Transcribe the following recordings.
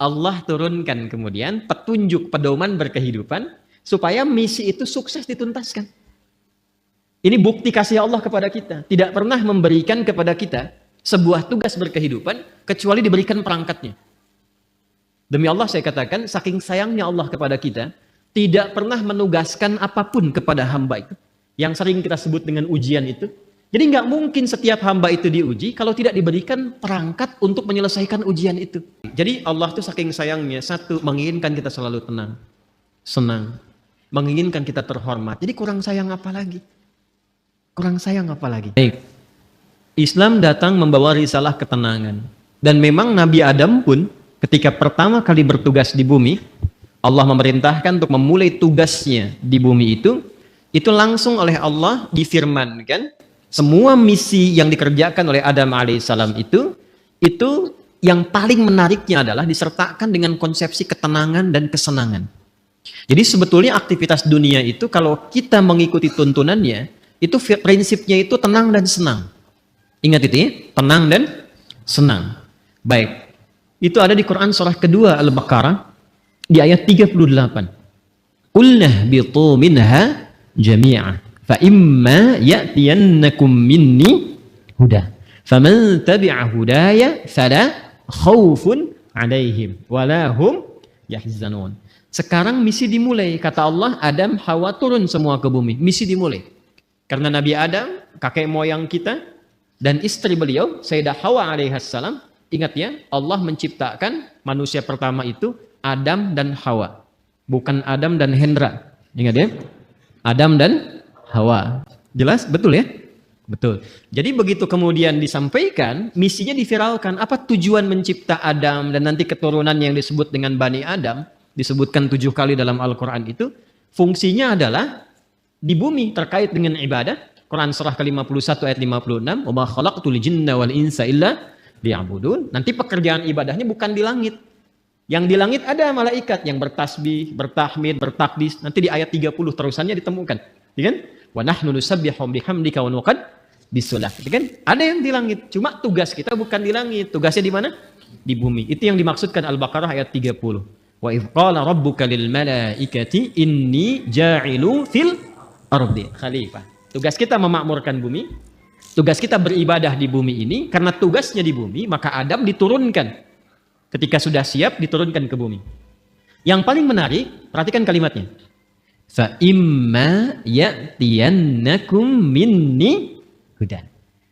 Allah turunkan kemudian petunjuk pedoman berkehidupan supaya misi itu sukses dituntaskan. Ini bukti kasih Allah kepada kita. Tidak pernah memberikan kepada kita sebuah tugas berkehidupan kecuali diberikan perangkatnya. Demi Allah saya katakan, saking sayangnya Allah kepada kita, tidak pernah menugaskan apapun kepada hamba itu. Yang sering kita sebut dengan ujian itu. Jadi nggak mungkin setiap hamba itu diuji kalau tidak diberikan perangkat untuk menyelesaikan ujian itu. Jadi Allah tuh saking sayangnya, satu, menginginkan kita selalu tenang, senang, menginginkan kita terhormat. Jadi kurang sayang apa lagi? Kurang sayang apa lagi? Baik. Islam datang membawa risalah ketenangan. Dan memang Nabi Adam pun ketika pertama kali bertugas di bumi, Allah memerintahkan untuk memulai tugasnya di bumi itu langsung oleh Allah difirmankan. Semua misi yang dikerjakan oleh Adam alaihissalam itu yang paling menariknya adalah disertakan dengan konsepsi ketenangan dan kesenangan. Jadi sebetulnya aktivitas dunia itu kalau kita mengikuti tuntunannya, itu prinsipnya itu tenang dan senang. Ingat itu ya, tenang dan senang. Baik, itu ada di Quran surah kedua Al-Baqarah di ayat 38. Qulnah bitu minha jami'ah. فَإِمَّا يَأْتِيَنَّكُمْ مِنِّي هُدًى فَمَنْ تَبِعَ هُدَايَ فَلَا خَوْفٌ عَلَيْهِمْ وَلَا هُمْ يَحْزَنُونَ. Sekarang misi dimulai, kata Allah. Adam, Hawa turun semua ke bumi, misi dimulai. Karena Nabi Adam, kakek moyang kita, dan istri beliau, Sayyidah Hawa alaihissalam, ingat ya, Allah menciptakan manusia pertama itu Adam dan Hawa, bukan Adam dan Hendra. Ingat ya, Adam dan Hawa. Jelas? Betul ya? Betul. Jadi begitu kemudian disampaikan, misinya diviralkan. Apa tujuan mencipta Adam dan nanti keturunan yang disebut dengan Bani Adam, disebutkan 7 kali dalam Al-Quran itu, fungsinya adalah di bumi terkait dengan ibadah. Quran surah ke-51 ayat 56, "Wa ma khalaqtul jinna wal insa illa liya'budun." Nanti pekerjaan ibadahnya bukan di langit. Yang di langit ada malaikat yang bertasbih, bertahmid, bertakdis. Nanti di ayat 30 terusannya ditemukan. Ya kan? Wa nahnu nusabbihu bihamdika wa nuqaddisu lak. Ya kan? Ada yang di langit. Cuma tugas kita bukan di langit. Tugasnya di mana? Di bumi. Itu yang dimaksudkan Al-Baqarah ayat 30. Wa idz qala rabbuka lil malaikati inni ja'ilu fil ardi khalifah. Tugas kita memakmurkan bumi. Tugas kita beribadah di bumi ini. Karena tugasnya di bumi, maka Adam diturunkan. Ketika sudah siap, diturunkan ke bumi. Yang paling menarik, perhatikan kalimatnya. Fa imma ya'tiyannakum minni hudan.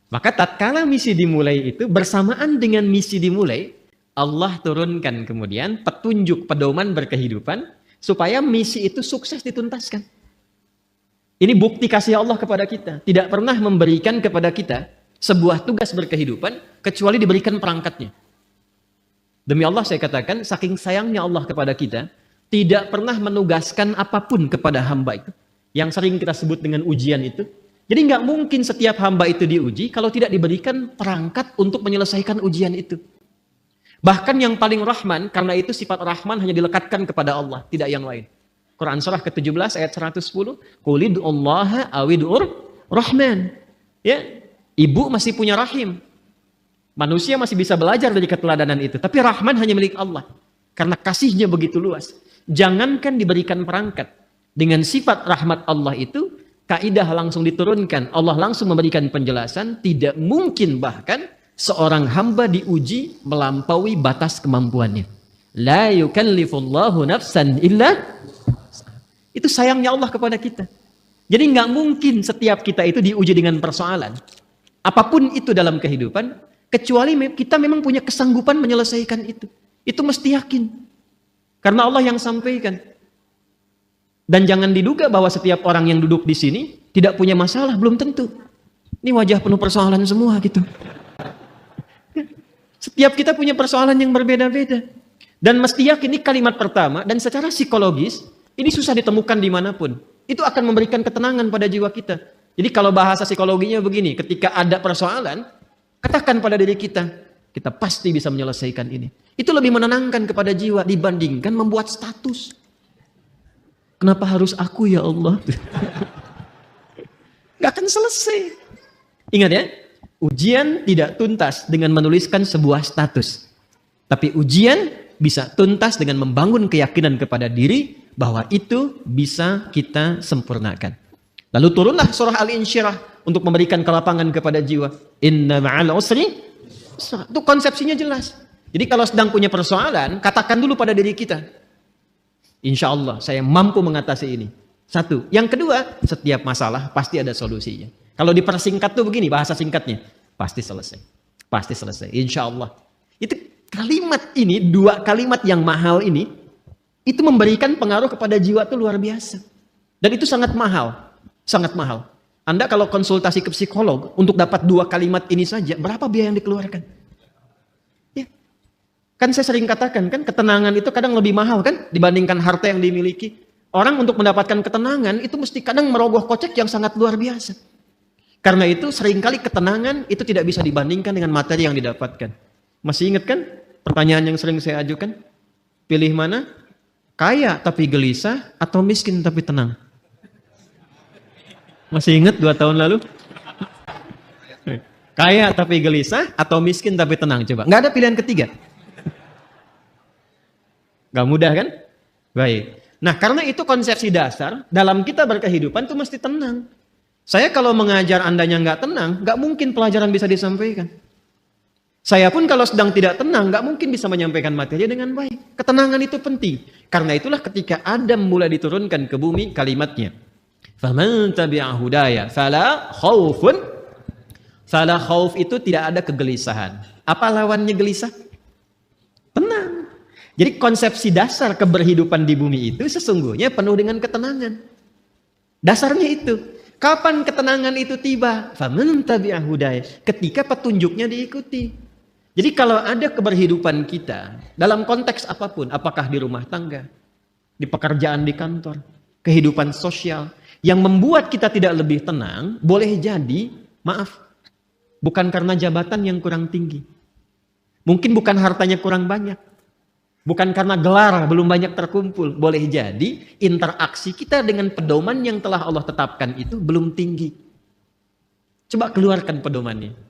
Maka tatkala misi dimulai itu, bersamaan dengan misi dimulai, Allah turunkan kemudian petunjuk pedoman berkehidupan supaya misi itu sukses dituntaskan. Ini bukti kasih Allah kepada kita. Tidak pernah memberikan kepada kita sebuah tugas berkehidupan kecuali diberikan perangkatnya. Demi Allah saya katakan, saking sayangnya Allah kepada kita, tidak pernah menugaskan apapun kepada hamba itu. Yang sering kita sebut dengan ujian itu. Jadi nggak mungkin setiap hamba itu diuji kalau tidak diberikan perangkat untuk menyelesaikan ujian itu. Bahkan yang paling rahman, karena itu sifat rahman hanya dilekatkan kepada Allah, tidak yang lain. Quran surah ke-17 ayat 110, Qulid'ullaha awid'ur rahman. Ya, ibu masih punya rahim. Manusia masih bisa belajar dari keteladanan itu. Tapi rahman hanya milik Allah. Karena kasihnya begitu luas. Jangankan diberikan perangkat. Dengan sifat rahmat Allah itu, kaidah langsung diturunkan. Allah langsung memberikan penjelasan. Tidak mungkin bahkan seorang hamba diuji melampaui batas kemampuannya. La yukallifullahu nafsan illa. Itu sayangnya Allah kepada kita. Jadi nggak mungkin setiap kita itu diuji dengan persoalan. Apapun itu dalam kehidupan, kecuali kita memang punya kesanggupan menyelesaikan itu. Itu mesti yakin. Karena Allah yang sampaikan. Dan jangan diduga bahwa setiap orang yang duduk di sini tidak punya masalah, belum tentu. Ini wajah penuh persoalan semua gitu. Setiap kita punya persoalan yang berbeda-beda. Dan mesti yakin ini kalimat pertama, dan secara psikologis, ini susah ditemukan dimanapun. Itu akan memberikan ketenangan pada jiwa kita. Jadi kalau bahasa psikologinya begini, ketika ada persoalan, katakan pada diri kita, kita pasti bisa menyelesaikan ini. Itu lebih menenangkan kepada jiwa dibandingkan membuat status. Kenapa harus aku ya Allah? Gak akan selesai. Ingat ya, ujian tidak tuntas dengan menuliskan sebuah status. Tapi ujian bisa tuntas dengan membangun keyakinan kepada diri bahwa itu bisa kita sempurnakan. Lalu turunlah surah Al-Insyirah untuk memberikan kelapangan kepada jiwa. Inna ma'al usri yusra. Itu konsepsinya jelas. Jadi kalau sedang punya persoalan, katakan dulu pada diri kita, insya Allah saya mampu mengatasi ini. Satu. Yang kedua, setiap masalah pasti ada solusinya. Kalau dipersingkat tuh begini bahasa singkatnya, pasti selesai. Pasti selesai. Insya Allah. Itu kalimat ini, dua kalimat yang mahal ini, itu memberikan pengaruh kepada jiwa tuh luar biasa. Dan itu sangat mahal. Sangat mahal. Anda kalau konsultasi ke psikolog untuk dapat dua kalimat ini saja, berapa biaya yang dikeluarkan? Ya. Kan saya sering katakan kan, ketenangan itu kadang lebih mahal kan dibandingkan harta yang dimiliki. Orang untuk mendapatkan ketenangan itu mesti kadang merogoh kocek yang sangat luar biasa. Karena itu seringkali ketenangan itu tidak bisa dibandingkan dengan materi yang didapatkan. Masih ingat kan pertanyaan yang sering saya ajukan? Pilih mana? Kaya tapi gelisah atau miskin tapi tenang? Masih ingat 2 tahun lalu? Kaya tapi gelisah atau miskin tapi tenang? Coba. Nggak ada pilihan ketiga. Nggak mudah kan? Baik. Nah karena itu konsepsi dasar, dalam kita berkehidupan itu mesti tenang. Saya kalau mengajar andanya nggak tenang, nggak mungkin pelajaran bisa disampaikan. Saya pun kalau sedang tidak tenang, nggak mungkin bisa menyampaikan materi dengan baik. Ketenangan itu penting. Karena itulah ketika Adam mulai diturunkan ke bumi kalimatnya. Faman tabi'a hudaya fala khaufun. Fala khauf itu tidak ada kegelisahan. Apa lawannya gelisah? Tenang. Jadi konsepsi dasar keberhidupan di bumi itu sesungguhnya penuh dengan ketenangan. Dasarnya itu. Kapan ketenangan itu tiba? Faman tabi'a hudaya. Ketika petunjuknya diikuti. Jadi kalau ada keberhidupan kita dalam konteks apapun, apakah di rumah tangga, di pekerjaan di kantor, kehidupan sosial, yang membuat kita tidak lebih tenang, boleh jadi, maaf, bukan karena jabatan yang kurang tinggi. Mungkin bukan hartanya kurang banyak. Bukan karena gelar belum banyak terkumpul. Boleh jadi interaksi kita dengan pedoman yang telah Allah tetapkan itu belum tinggi. Coba keluarkan pedomannya.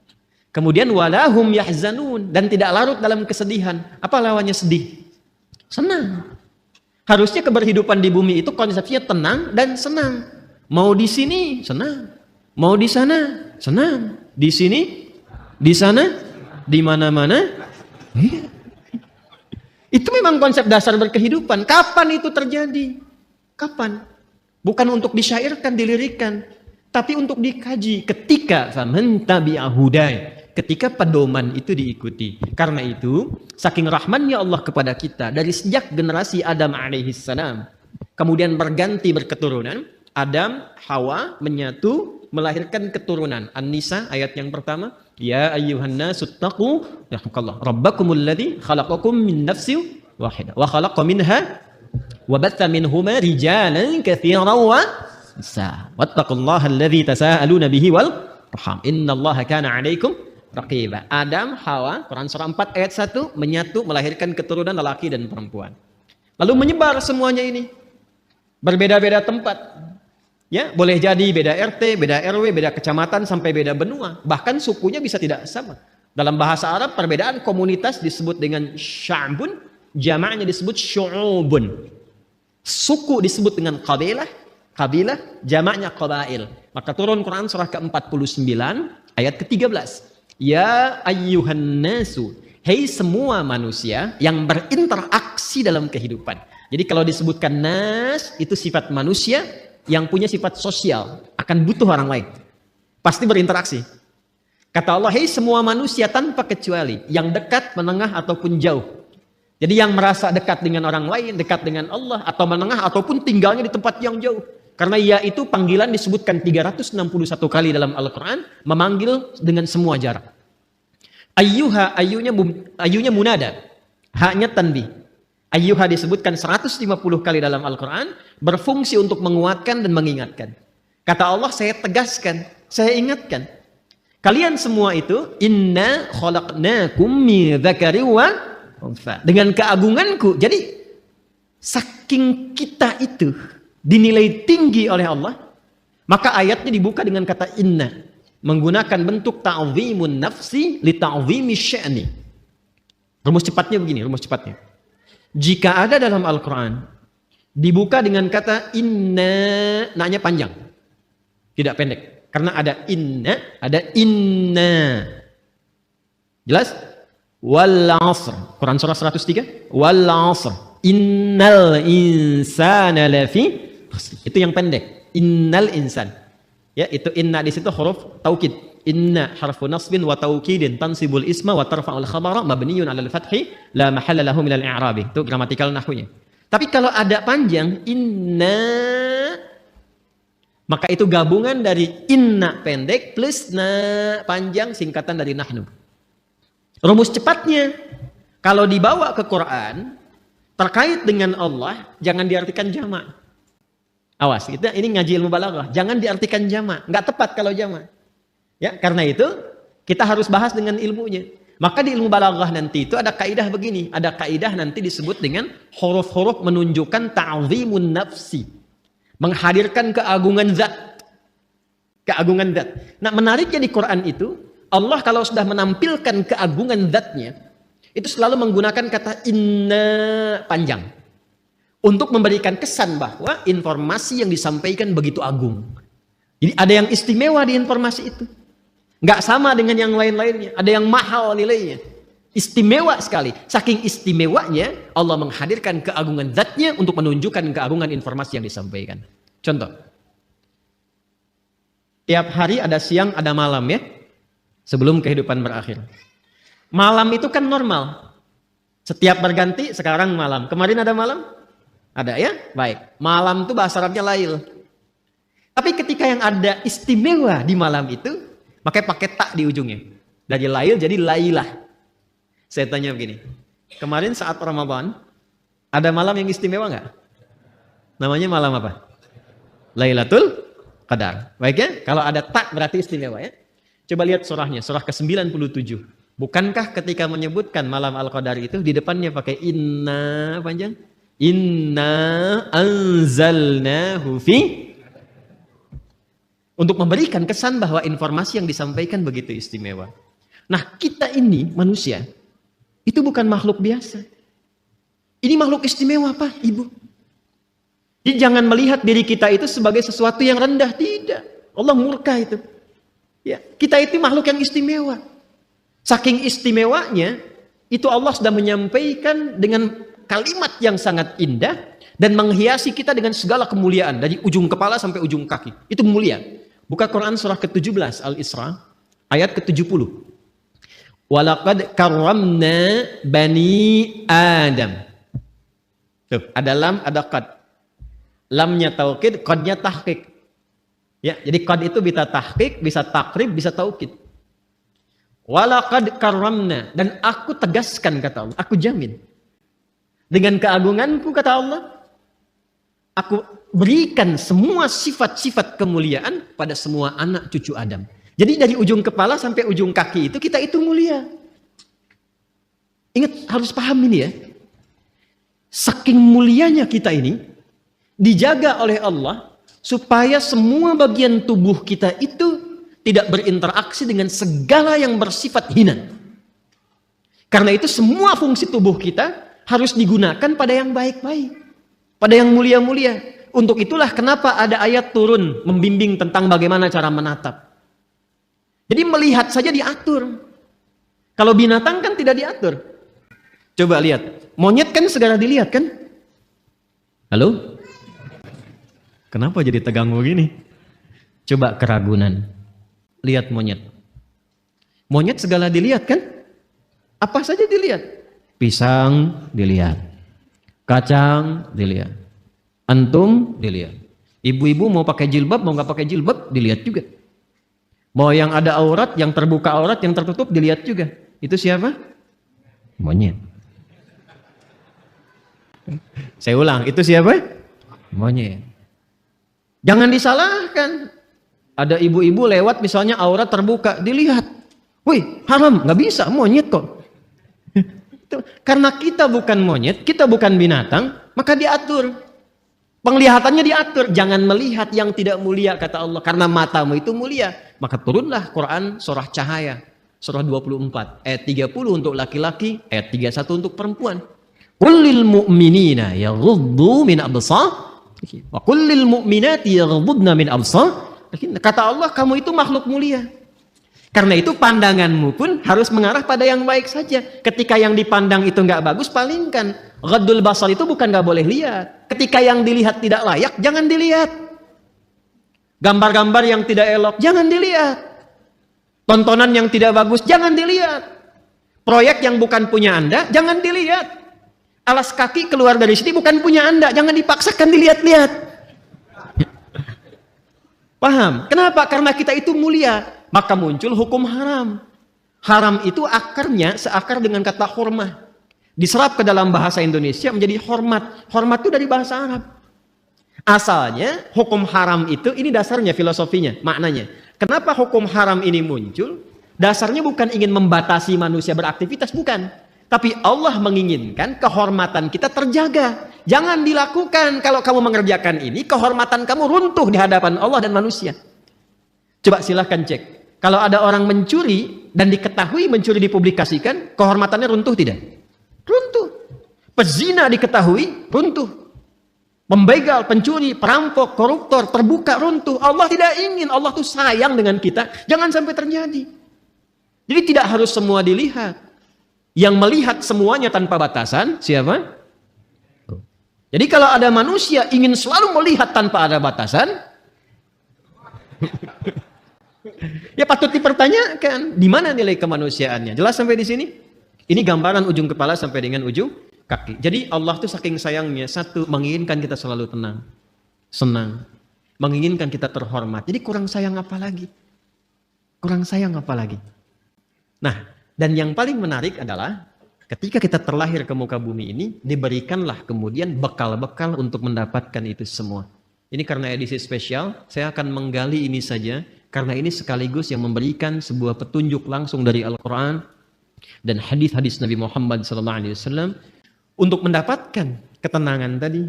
Kemudian walahum yahzanun, dan tidak larut dalam kesedihan. Apa lawannya sedih? Senang. Harusnya keberhidupan di bumi itu konsepnya tenang dan senang. Mau di sini senang, mau di sana senang, di sini, di sana, di mana-mana. Itu memang konsep dasar berkehidupan. Kapan itu terjadi? Kapan? Bukan untuk disyairkan, dilirikan, tapi untuk dikaji. Ketika faman tabi'a hudaya, ketika pedoman itu diikuti. Karena itu, saking rahmannya Allah kepada kita, dari sejak generasi Adam alaihissalam, kemudian berganti berketurunan, Adam, Hawa menyatu, melahirkan keturunan. An-Nisa ayat yang pertama, ya ayyuhan nasu taqu rabbakumul ladzi khalaqakum min nafsin wahidah wa khalaqa minha wa batha minhuma rijalan katsiran wa nisaa wattaqullaha alladzi tasaaluna bihi wal arham innallaha kana 'alaikum raqiba. Adam, Hawa, Quran surah 4 ayat 1 menyatu melahirkan keturunan lelaki dan perempuan. Lalu menyebar semuanya ini. Berbeda-beda tempat. Ya, boleh jadi beda RT, beda RW, beda kecamatan sampai beda benua. Bahkan sukunya bisa tidak sama. Dalam bahasa Arab perbedaan komunitas disebut dengan sya'bun, jamaknya disebut syu'ubun. Suku disebut dengan qabilah, kabilah jamaknya qabail. Maka turun Quran surah ke-49 ayat ke-13. Ya ayyuhan nasu, hei semua manusia yang berinteraksi dalam kehidupan. Jadi kalau disebutkan nas, itu sifat manusia yang punya sifat sosial, akan butuh orang lain. Pasti berinteraksi. Kata Allah, hei semua manusia tanpa kecuali, yang dekat, menengah, ataupun jauh. Jadi yang merasa dekat dengan orang lain, dekat dengan Allah, atau menengah, ataupun tinggalnya di tempat yang jauh. Karena ya itu panggilan disebutkan 361 kali dalam Al-Quran, memanggil dengan semua jarak. Ayyuha, ayunya munada, haknya tanbih. Ayyuha disebutkan 150 kali dalam Al-Quran, berfungsi untuk menguatkan dan mengingatkan. Kata Allah, saya tegaskan, saya ingatkan. Kalian semua itu, inna khalaqnakum min dzakari wa untha. Dengan keagunganku, jadi saking kita itu dinilai tinggi oleh Allah, maka ayatnya dibuka dengan kata inna, menggunakan bentuk ta'zimun nafsi li ta'zimi sya'ni. Rumus cepatnya begini, rumus cepatnya. Jika ada dalam Al-Quran dibuka dengan kata inna, na-nya panjang, tidak pendek. Karena ada inna. Jelas? Wal 'asr. Quran surah 103. Wal 'asr. Innal insana lafi khusr. Itu yang pendek. Innal insan. Ya, itu inna di situ huruf taukid. Inna harfu nasbin wa taukidin tansibul isma wa tarfa'ul khabara mabniyun 'alal fathi la mahalla lahu minal i'rabi. Itu gramatikal nahwunya. Tapi kalau ada panjang inna, maka itu gabungan dari inna pendek plus na panjang, singkatan dari nahnu. Rumus cepatnya, kalau dibawa ke Quran terkait dengan Allah, jangan diartikan jamak. Awas, ini ngaji ilmu balaghah, jangan diartikan jamak, nggak tepat kalau jamak. Ya, karena itu kita harus bahas dengan ilmunya. Maka di ilmu balaghah nanti itu ada kaidah begini, ada kaidah nanti disebut dengan huruf-huruf menunjukkan ta'zimun nafsi, menghadirkan keagungan zat. Keagungan zat. Nah, menariknya di Quran itu, Allah kalau sudah menampilkan keagungan zatnya, itu selalu menggunakan kata inna panjang. Untuk memberikan kesan bahwa informasi yang disampaikan begitu agung. Jadi ada yang istimewa di informasi itu. Nggak sama dengan yang lain-lainnya. Ada yang mahal nilainya. Istimewa sekali. Saking istimewanya, Allah menghadirkan keagungan zatnya untuk menunjukkan keagungan informasi yang disampaikan. Contoh. Tiap hari ada siang, ada malam ya. Sebelum kehidupan berakhir. Malam itu kan normal. Setiap berganti, sekarang malam. Kemarin ada malam? Ada ya? Baik. Malam itu bahasa Arabnya lail. Tapi ketika yang ada istimewa di malam itu, makanya pakai tak di ujungnya. Dari lail jadi lailah. Saya tanya begini, kemarin saat Ramadan, ada malam yang istimewa nggak? Namanya malam apa? Lailatul Qadar. Baik ya, kalau ada tak berarti istimewa ya. Coba lihat surahnya, surah ke-97. Bukankah ketika menyebutkan malam Al-Qadar itu, di depannya pakai inna panjang? Inna anzalnahu fi. Untuk memberikan kesan bahwa informasi yang disampaikan begitu istimewa. Nah, kita ini manusia, itu bukan makhluk biasa. Ini makhluk istimewa, Pak, Ibu. Jadi jangan melihat diri kita itu sebagai sesuatu yang rendah, tidak. Allah murka itu. Ya, kita itu makhluk yang istimewa. Saking istimewanya, itu Allah sudah menyampaikan dengan kalimat yang sangat indah dan menghiasi kita dengan segala kemuliaan dari ujung kepala sampai ujung kaki. Itu mulia. Buka Quran surah ke-17 Al-Isra ayat ke-70. Walaqad karramna bani Adam. Tuh, ada lam, ada qad. Lamnya taukid, qadnya tahqiq. Ya, jadi qad itu bisa tahqiq, bisa takrib, bisa taukid. Walaqad karramna, dan aku tegaskan kata Allah, aku jamin. Dengan keagunganku kata Allah, aku berikan semua sifat-sifat kemuliaan pada semua anak cucu Adam. Jadi dari ujung kepala sampai ujung kaki itu kita itu mulia. Ingat, harus paham ini ya. Saking mulianya kita ini dijaga oleh Allah supaya semua bagian tubuh kita itu tidak berinteraksi dengan segala yang bersifat hina. Karena itu semua fungsi tubuh kita harus digunakan pada yang baik-baik, pada yang mulia-mulia. Untuk itulah kenapa ada ayat turun membimbing tentang bagaimana cara menatap. Jadi melihat saja diatur. Kalau binatang kan tidak diatur. Coba lihat. Monyet kan segala dilihat kan? Halo? Kenapa jadi tegang begini? Coba keragunan. Lihat monyet. Monyet segala dilihat kan? Apa saja dilihat? Pisang dilihat. Kacang dilihat. Antum dilihat. Ibu-ibu mau pakai jilbab, mau nggak pakai jilbab, dilihat juga. Mau yang ada aurat, yang terbuka aurat, yang tertutup, dilihat juga. Itu siapa? Monyet. Saya ulang, itu siapa? Monyet. Jangan disalahkan. Ada ibu-ibu lewat misalnya aurat terbuka, dilihat. Wih, haram, nggak bisa, monyet kok. Karena kita bukan monyet, kita bukan binatang, maka diatur. Penglihatannya diatur, jangan melihat yang tidak mulia kata Allah, karena matamu itu mulia. Maka turunlah Quran surah Cahaya, surah 24, ayat 30 untuk laki-laki, ayat 31 untuk perempuan. Kullil mu'minina yaghuddu min absarihim wa kullil mu'minati yaghuddna min absarihim. Kata Allah, kamu itu makhluk mulia. Karena itu pandanganmu pun harus mengarah pada yang baik saja. Ketika yang dipandang itu nggak bagus, palingkan. Ghaddul basar itu bukan nggak boleh lihat. Ketika yang dilihat tidak layak, jangan dilihat. Gambar-gambar yang tidak elok, jangan dilihat. Tontonan yang tidak bagus, jangan dilihat. Proyek yang bukan punya Anda, jangan dilihat. Alas kaki keluar dari sini bukan punya Anda, jangan dipaksakan dilihat-lihat. Paham? Kenapa? Karena kita itu mulia, maka muncul hukum haram. Haram itu akarnya seakar dengan kata hurmah. Diserap ke dalam bahasa Indonesia menjadi hormat. Hormat itu dari bahasa Arab. Asalnya hukum haram itu, ini dasarnya filosofinya, maknanya. Kenapa hukum haram ini muncul? Dasarnya bukan ingin membatasi manusia beraktivitas, bukan. Tapi Allah menginginkan kehormatan kita terjaga. Jangan dilakukan. Kalau kamu mengerjakan ini, kehormatan kamu runtuh di hadapan Allah dan manusia. Coba silahkan cek. Kalau ada orang mencuri dan diketahui mencuri dipublikasikan, kehormatannya runtuh tidak? Runtuh. Pezina diketahui, runtuh. Pembegal, pencuri, perampok, koruptor, terbuka, runtuh. Allah tidak ingin. Allah tuh sayang dengan kita. Jangan sampai terjadi. Jadi tidak harus semua dilihat. Yang melihat semuanya tanpa batasan, siapa? Jadi kalau ada manusia ingin selalu melihat tanpa ada batasan, ya patut dipertanyakan, di mana nilai kemanusiaannya? Jelas sampai di sini? Ini gambaran ujung kepala sampai dengan ujung kaki. Jadi Allah tuh saking sayangnya, satu, menginginkan kita selalu tenang, senang, menginginkan kita terhormat. Jadi kurang sayang apa lagi? Kurang sayang apa lagi? Nah, dan yang paling menarik adalah ketika kita terlahir ke muka bumi ini, diberikanlah kemudian bekal-bekal untuk mendapatkan itu semua. Ini karena edisi spesial, saya akan menggali ini saja, karena ini sekaligus yang memberikan sebuah petunjuk langsung dari Al-Quran dan hadis-hadis Nabi Muhammad SAW untuk mendapatkan ketenangan tadi,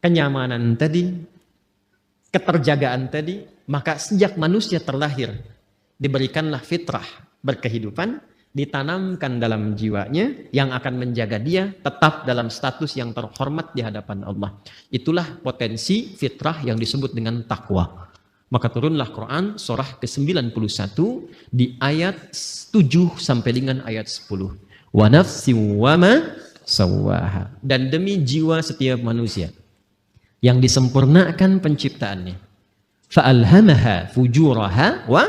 kenyamanan tadi, keterjagaan tadi. Maka sejak manusia terlahir, diberikanlah fitrah berkehidupan, ditanamkan dalam jiwanya yang akan menjaga dia tetap dalam status yang terhormat di hadapan Allah. Itulah potensi fitrah yang disebut dengan takwa. Maka turunlah Quran surah ke-91 di ayat 7 sampai dengan ayat 10. Wa nafsi wa ma sawwaha. Dan demi jiwa setiap manusia yang disempurnakan penciptaannya. Fa'alhamaha fujuraha wa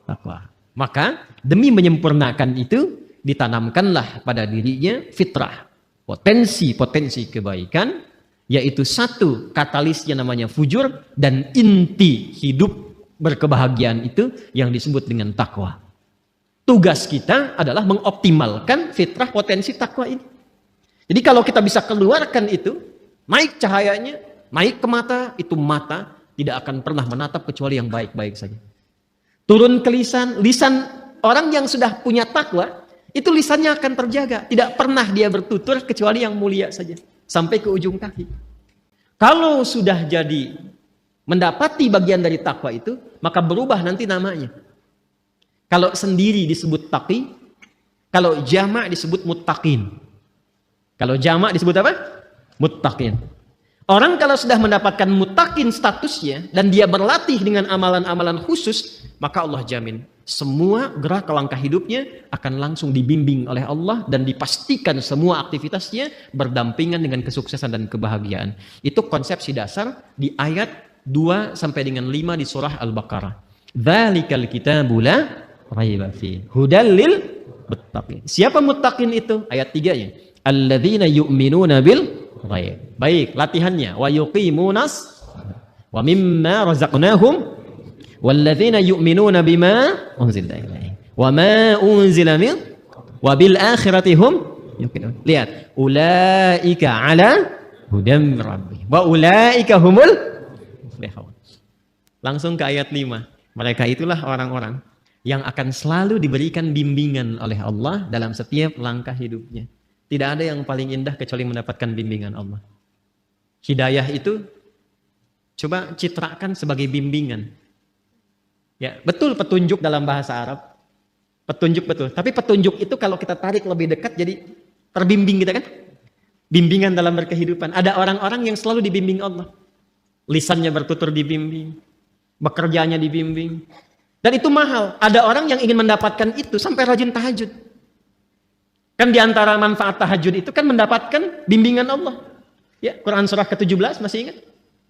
taqwa. Maka demi menyempurnakan itu, ditanamkanlah pada dirinya fitrah. Potensi-potensi kebaikan, yaitu satu, katalisnya namanya fujur, dan inti hidup berkebahagiaan itu yang disebut dengan takwa. Tugas kita adalah mengoptimalkan fitrah potensi takwa ini. Jadi kalau kita bisa keluarkan itu, naik cahayanya, naik ke mata, itu mata tidak akan pernah menatap kecuali yang baik-baik saja. Turun ke lisan orang yang sudah punya takwa, itu lisannya akan terjaga. Tidak pernah dia bertutur kecuali yang mulia saja. Sampai ke ujung kaki. Kalau sudah jadi mendapati bagian dari takwa itu, maka berubah nanti namanya. Kalau sendiri disebut taqi, kalau jamak disebut muttaqin. Kalau jamak disebut apa? Muttaqin. Orang kalau sudah mendapatkan muttaqin statusnya dan dia berlatih dengan amalan-amalan khusus, maka Allah jamin semua gerak langkah hidupnya akan langsung dibimbing oleh Allah dan dipastikan semua aktivitasnya berdampingan dengan kesuksesan dan kebahagiaan. Itu konsepsi dasar di ayat 2 sampai dengan 5 di surah Al-Baqarah. Dzalikal kitabu la raiba fihi hudal lil muttaqin. Siapa muttaqin itu? Ayat 3-nya. Alladzina yu'minuna bil ghaib. Baik, latihannya. Wa yuqimunas wa mimma razaqnahum walladzina yu'minuna bima unzila ilaihi wa ma unzila min wa bil akhirati hum yuqinun. Lihat, ulaika ala hudam rabbihim wa ulaika humul muflihun. Langsung ke ayat 5. Mereka itulah orang-orang yang akan selalu diberikan bimbingan oleh Allah dalam setiap langkah hidupnya. Tidak ada yang paling indah kecuali mendapatkan bimbingan Allah. Hidayah itu coba citrakan sebagai bimbingan. Ya, betul petunjuk dalam bahasa Arab. Petunjuk betul. Tapi petunjuk itu kalau kita tarik lebih dekat jadi terbimbing kita kan? Bimbingan dalam berkehidupan. Ada orang-orang yang selalu dibimbing Allah. Lisannya bertutur dibimbing. Bekerjanya dibimbing. Dan itu mahal. Ada orang yang ingin mendapatkan itu sampai rajin tahajud. Kan diantara manfaat tahajud itu kan mendapatkan bimbingan Allah. Ya, Quran surah ke-17 masih ingat?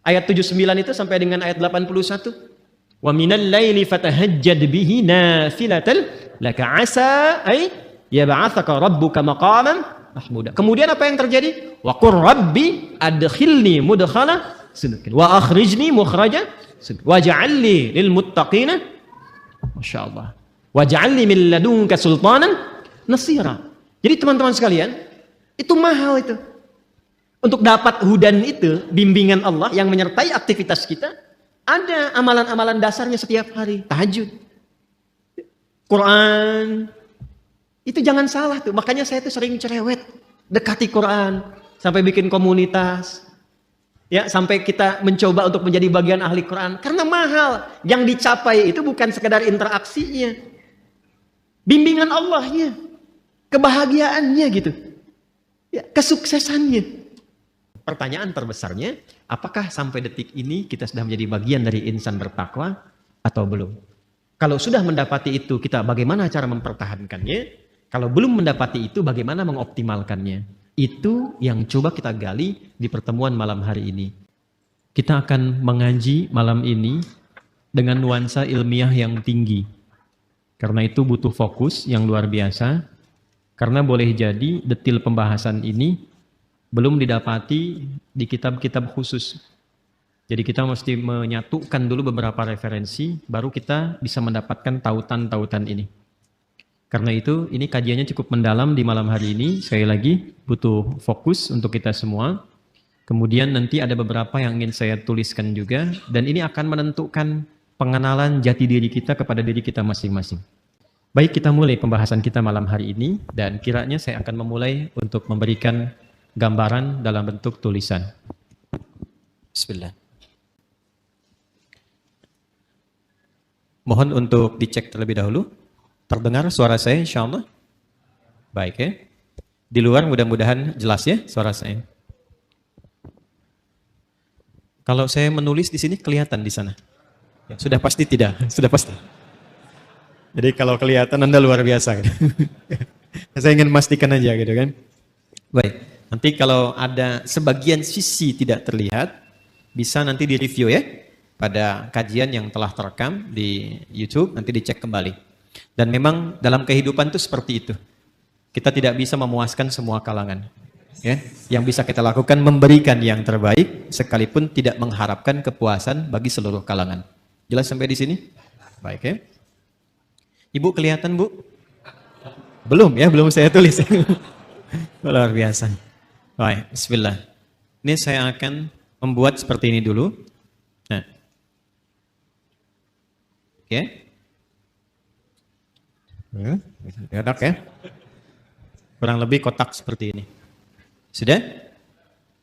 Ayat 79 itu sampai dengan ayat 81. Wa minal laili fatahajjad bihi nafilatan laka asa ay yab'atsaka rabbuka maqaman mahmuda. Kemudian apa yang terjadi? Wa qur rabbi adkhilni mudkhala sidqin wa akhrijni mukhraja sidqin waj'alni lil muttaqina masyaallah waj'alni min ladunka sultanan nasira. Jadi teman-teman sekalian, itu mahal itu. Untuk dapat hudan itu, bimbingan Allah yang menyertai aktivitas kita, ada amalan-amalan dasarnya setiap hari. Tahajud, Quran. Itu jangan salah tuh. Makanya saya tuh sering cerewet dekati Quran sampai bikin komunitas. Ya, sampai kita mencoba untuk menjadi bagian ahli Quran karena mahal. Yang dicapai itu bukan sekedar interaksinya. Bimbingan Allahnya, kebahagiaannya gitu. Ya, kesuksesannya. Pertanyaan terbesarnya, apakah sampai detik ini kita sudah menjadi bagian dari insan bertakwa atau belum? Kalau sudah mendapati itu, kita bagaimana cara mempertahankannya? Kalau belum mendapati itu, bagaimana mengoptimalkannya? Itu yang coba kita gali di pertemuan malam hari ini. Kita akan mengaji malam ini dengan nuansa ilmiah yang tinggi. Karena itu butuh fokus yang luar biasa. Karena boleh jadi detil pembahasan ini belum didapati di kitab-kitab khusus. Jadi kita mesti menyatukan dulu beberapa referensi, baru kita bisa mendapatkan tautan-tautan ini. Karena itu, ini kajiannya cukup mendalam di malam hari ini. Sekali lagi, butuh fokus untuk kita semua. Kemudian nanti ada beberapa yang ingin saya tuliskan juga, dan ini akan menentukan pengenalan jati diri kita kepada diri kita masing-masing. Baik, kita mulai pembahasan kita malam hari ini, dan kiranya saya akan memulai untuk memberikan gambaran dalam bentuk tulisan. Bismillah. Mohon untuk dicek terlebih dahulu. Terdengar suara saya insyaallah? Baik ya. Di luar mudah-mudahan jelas ya suara saya. Kalau saya menulis di sini kelihatan di sana? Ya, sudah pasti tidak, sudah pasti. Jadi kalau kelihatan Anda luar biasa gitu. Saya ingin memastikan aja gitu kan. Baik. Nanti kalau ada sebagian sisi tidak terlihat, bisa nanti direview ya pada kajian yang telah terekam di YouTube, nanti dicek kembali. Dan memang dalam kehidupan itu seperti itu. Kita tidak bisa memuaskan semua kalangan. Ya, yang bisa kita lakukan memberikan yang terbaik, sekalipun tidak mengharapkan kepuasan bagi seluruh kalangan. Jelas sampai di sini? Baik ya. Ibu kelihatan Bu? Belum ya, belum saya tulis. Luar biasa. Baik, bismillah. Ini saya akan membuat seperti ini dulu. Nah. Oke. Kotak ya. Kurang lebih kotak seperti ini. Sudah?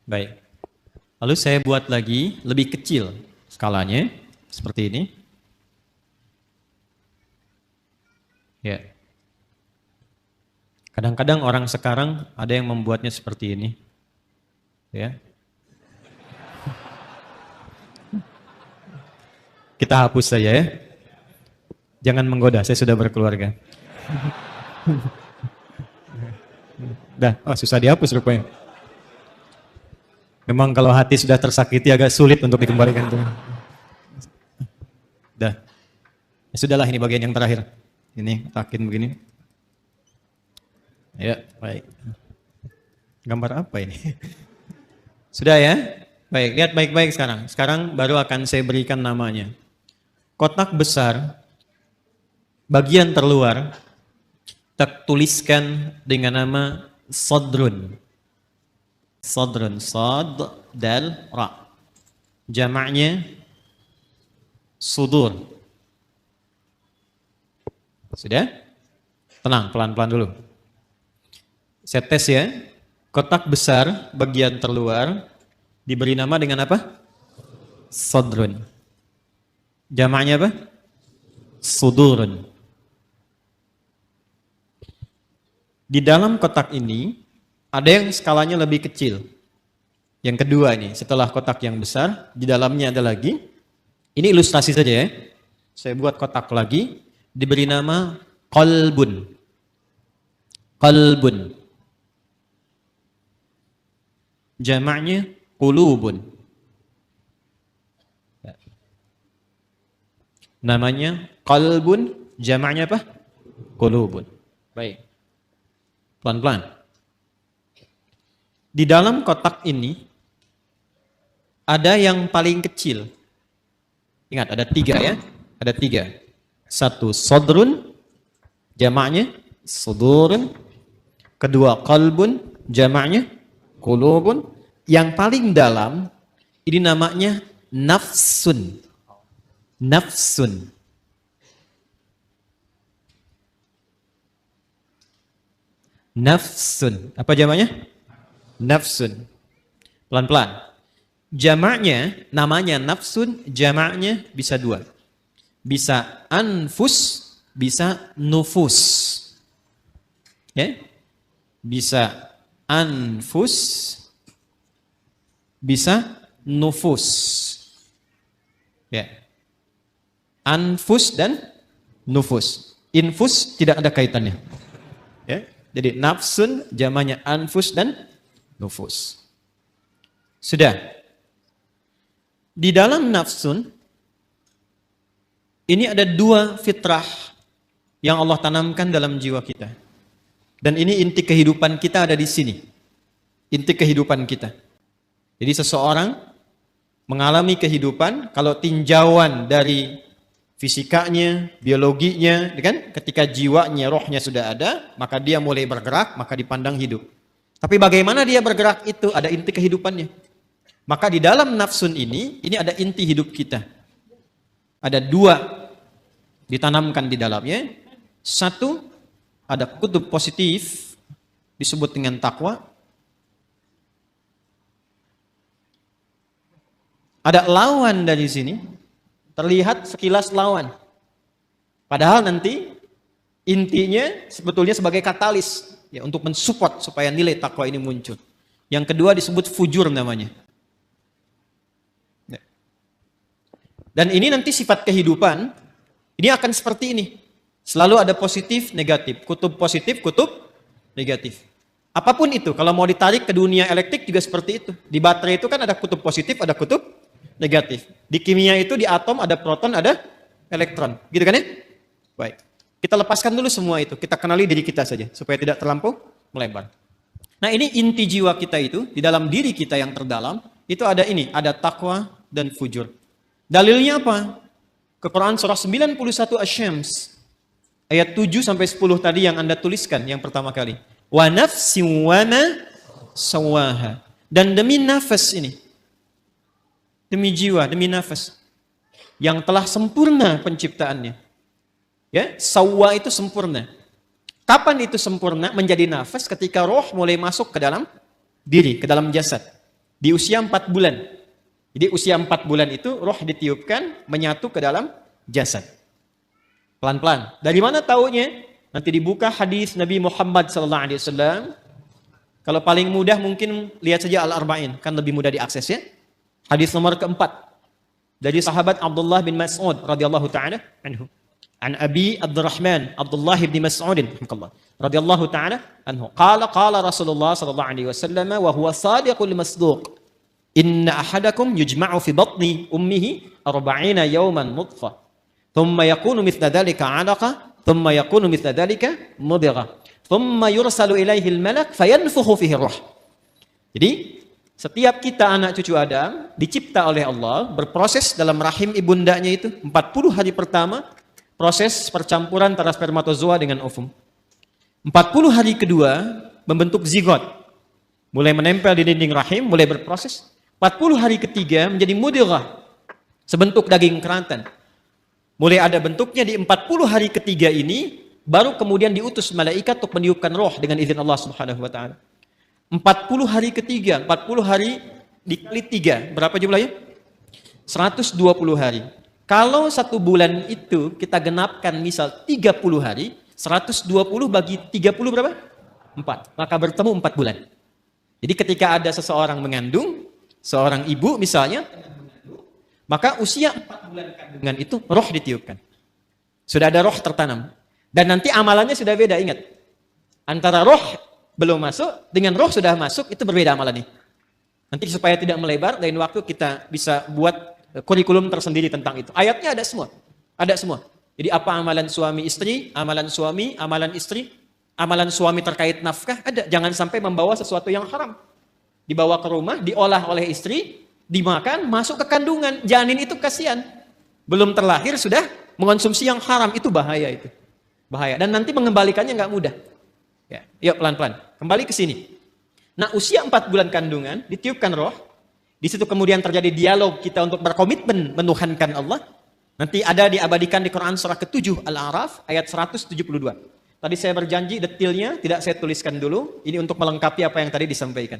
Baik. Lalu saya buat lagi lebih kecil skalanya seperti ini. Ya. Kadang-kadang orang sekarang ada yang membuatnya seperti ini. Ya. Kita hapus saja ya. Jangan menggoda, saya sudah berkeluarga. Dah, susah dihapus rupanya. Memang kalau hati sudah tersakiti agak sulit untuk dikembalikan. Dah. Ya, sudahlah, ini bagian yang terakhir. Ini takin begini. Ya, baik. Gambar apa ini? Sudah ya? Baik, lihat baik-baik sekarang. Sekarang baru akan saya berikan namanya. Kotak besar, bagian terluar, tak tuliskan dengan nama Sadrun. Sadrun, Sad, Dal, Ra. Jamaknya Sudur. Sudah? Tenang, pelan-pelan dulu. Saya tes ya. Kotak besar, bagian terluar, diberi nama dengan apa? Sadrun. Jamaknya apa? Sudurun. Di dalam kotak ini Ada yang skalanya lebih kecil. Yang kedua ini, setelah kotak yang besar, di dalamnya ada lagi. Ini ilustrasi saja ya. Saya buat kotak lagi, diberi nama qalbun. Qalbun. Jamaknya qulubun. Namanya qalbun, jamaknya apa? Qulubun. Baik. Pelan-pelan. Di dalam kotak ini ada yang paling kecil. Ingat, ada 3 ya. Ada 3. 1 sodrun, jamaknya sudurun. Kedua qalbun, jamaknya qulubun. Yang paling dalam ini namanya nafsun. Nafsun. Nafsun. Apa jamaknya? Nafsun. Pelan-pelan. Jamaknya, namanya nafsun, jamaknya bisa 2. Bisa anfus, bisa nufus. Ya? Bisa anfus, bisa nufus. Ya. Anfus dan nufus. Infus tidak ada kaitannya. Ya. Jadi nafsun jamaknya anfus dan nufus. Sudah. Di dalam nafsun ini ada 2 fitrah yang Allah tanamkan dalam jiwa kita. Dan ini inti kehidupan kita ada di sini. Inti kehidupan kita. Jadi seseorang mengalami kehidupan kalau tinjauan dari fisikanya, biologinya, kan? Ketika jiwanya, rohnya sudah ada, maka dia mulai bergerak, maka dipandang hidup. Tapi bagaimana dia bergerak itu ada inti kehidupannya. Maka di dalam nafsun ini ada inti hidup kita. Ada 2 ditanamkan di dalamnya. 1, ada kutub positif, disebut dengan takwa. Ada lawan dari sini, terlihat sekilas lawan. Padahal nanti intinya sebetulnya sebagai katalis ya, untuk mensupport supaya nilai takwa ini muncul. Yang kedua disebut fujur namanya. Dan ini nanti sifat kehidupan, ini akan seperti ini. Selalu ada positif, negatif. Kutub positif, kutub negatif. Apapun itu, kalau mau ditarik ke dunia elektrik juga seperti itu. Di baterai itu kan ada kutub positif, ada kutub negatif. Di kimia itu, di atom ada proton, ada elektron. Gitu kan ya? Baik. Kita lepaskan dulu semua itu. Kita kenali diri kita saja, supaya tidak terlampau melebar. Nah ini inti jiwa kita itu, di dalam diri kita yang terdalam, itu ada ini, ada takwa dan fujur. Dalilnya apa? Ke Quran surah 91 Asy-Syams ayat 7 sampai 10 tadi yang Anda tuliskan yang pertama kali. Wa nafsin wa ma sawaha. Dan demi nafas ini. Demi jiwa, demi nafas yang telah sempurna penciptaannya. Ya, sawwa itu sempurna. Kapan itu sempurna menjadi nafas? Ketika roh mulai masuk ke dalam diri, ke dalam jasad. Di usia 4 bulan. Jadi usia 4 bulan itu roh ditiupkan menyatu ke dalam jasad. Pelan-pelan. Dari mana taunya? Nanti dibuka hadis Nabi Muhammad SAW. Kalau paling mudah mungkin lihat saja Al-Arba'in, kan lebih mudah diakses ya. Hadis nomor keempat dari sahabat Abdullah bin Mas'ud radhiyallahu taala anhu. An Abi Abdurrahman Abdullah bin Mas'ud radhiyallahu taala anhu. Qala Rasulullah sallallahu alaihi wasallam wa huwa sadiqul masduq. Inna ahadakum yujma'u fi batni ummihi 40 yawman nutfah. Thumma yakunu mithla dhalika 'alaqa, thumma yakunu mithla dhalika mudghah. Thumma yursalu ilaihi al-malak fayanfukhu fihi ruh. Jadi setiap kita anak cucu Adam dicipta oleh Allah, berproses dalam rahim ibundanya itu 40 hari pertama proses percampuran antara spermatozoa dengan ovum. 40 hari kedua membentuk zigot. Mulai menempel di dinding rahim, mulai berproses. 40 hari ketiga menjadi mudghah, sebentuk daging kerantan. Mulai ada bentuknya di 40 hari ketiga ini, baru kemudian diutus malaikat untuk meniupkan roh dengan izin Allah Subhanahu wa taala. 40 hari ketiga, 40 hari dikali 3, berapa jumlahnya? 120 hari. Kalau 1 bulan itu kita genapkan misal 30 hari, 120 bagi 30 berapa? 4. Maka bertemu 4 bulan. Jadi ketika ada seseorang mengandung, seorang ibu misalnya, maka usia 4 bulan kandungan itu roh ditiupkan. Sudah ada roh tertanam. Dan nanti amalannya sudah beda, ingat. Antara roh belum masuk, dengan roh sudah masuk, itu berbeda amalannya. Nanti supaya tidak melebar, lain waktu kita bisa buat kurikulum tersendiri tentang itu. Ayatnya ada semua. Ada semua. Jadi apa amalan suami istri, amalan suami, amalan istri, amalan suami terkait nafkah, ada. Jangan sampai membawa sesuatu yang haram. Dibawa ke rumah, diolah oleh istri, dimakan, masuk ke kandungan. Janin itu kasihan. Belum terlahir sudah mengonsumsi yang haram, itu bahaya itu. Bahaya. Dan nanti mengembalikannya nggak mudah. Ya, yuk pelan-pelan. Kembali ke sini. Nah, usia 4 bulan kandungan, ditiupkan roh. Di situ kemudian terjadi dialog kita untuk berkomitmen menuhankan Allah. Nanti ada diabadikan di Quran surah ke-7 Al-A'raf ayat 172. Tadi saya berjanji detailnya tidak saya tuliskan dulu. Ini untuk melengkapi apa yang tadi disampaikan.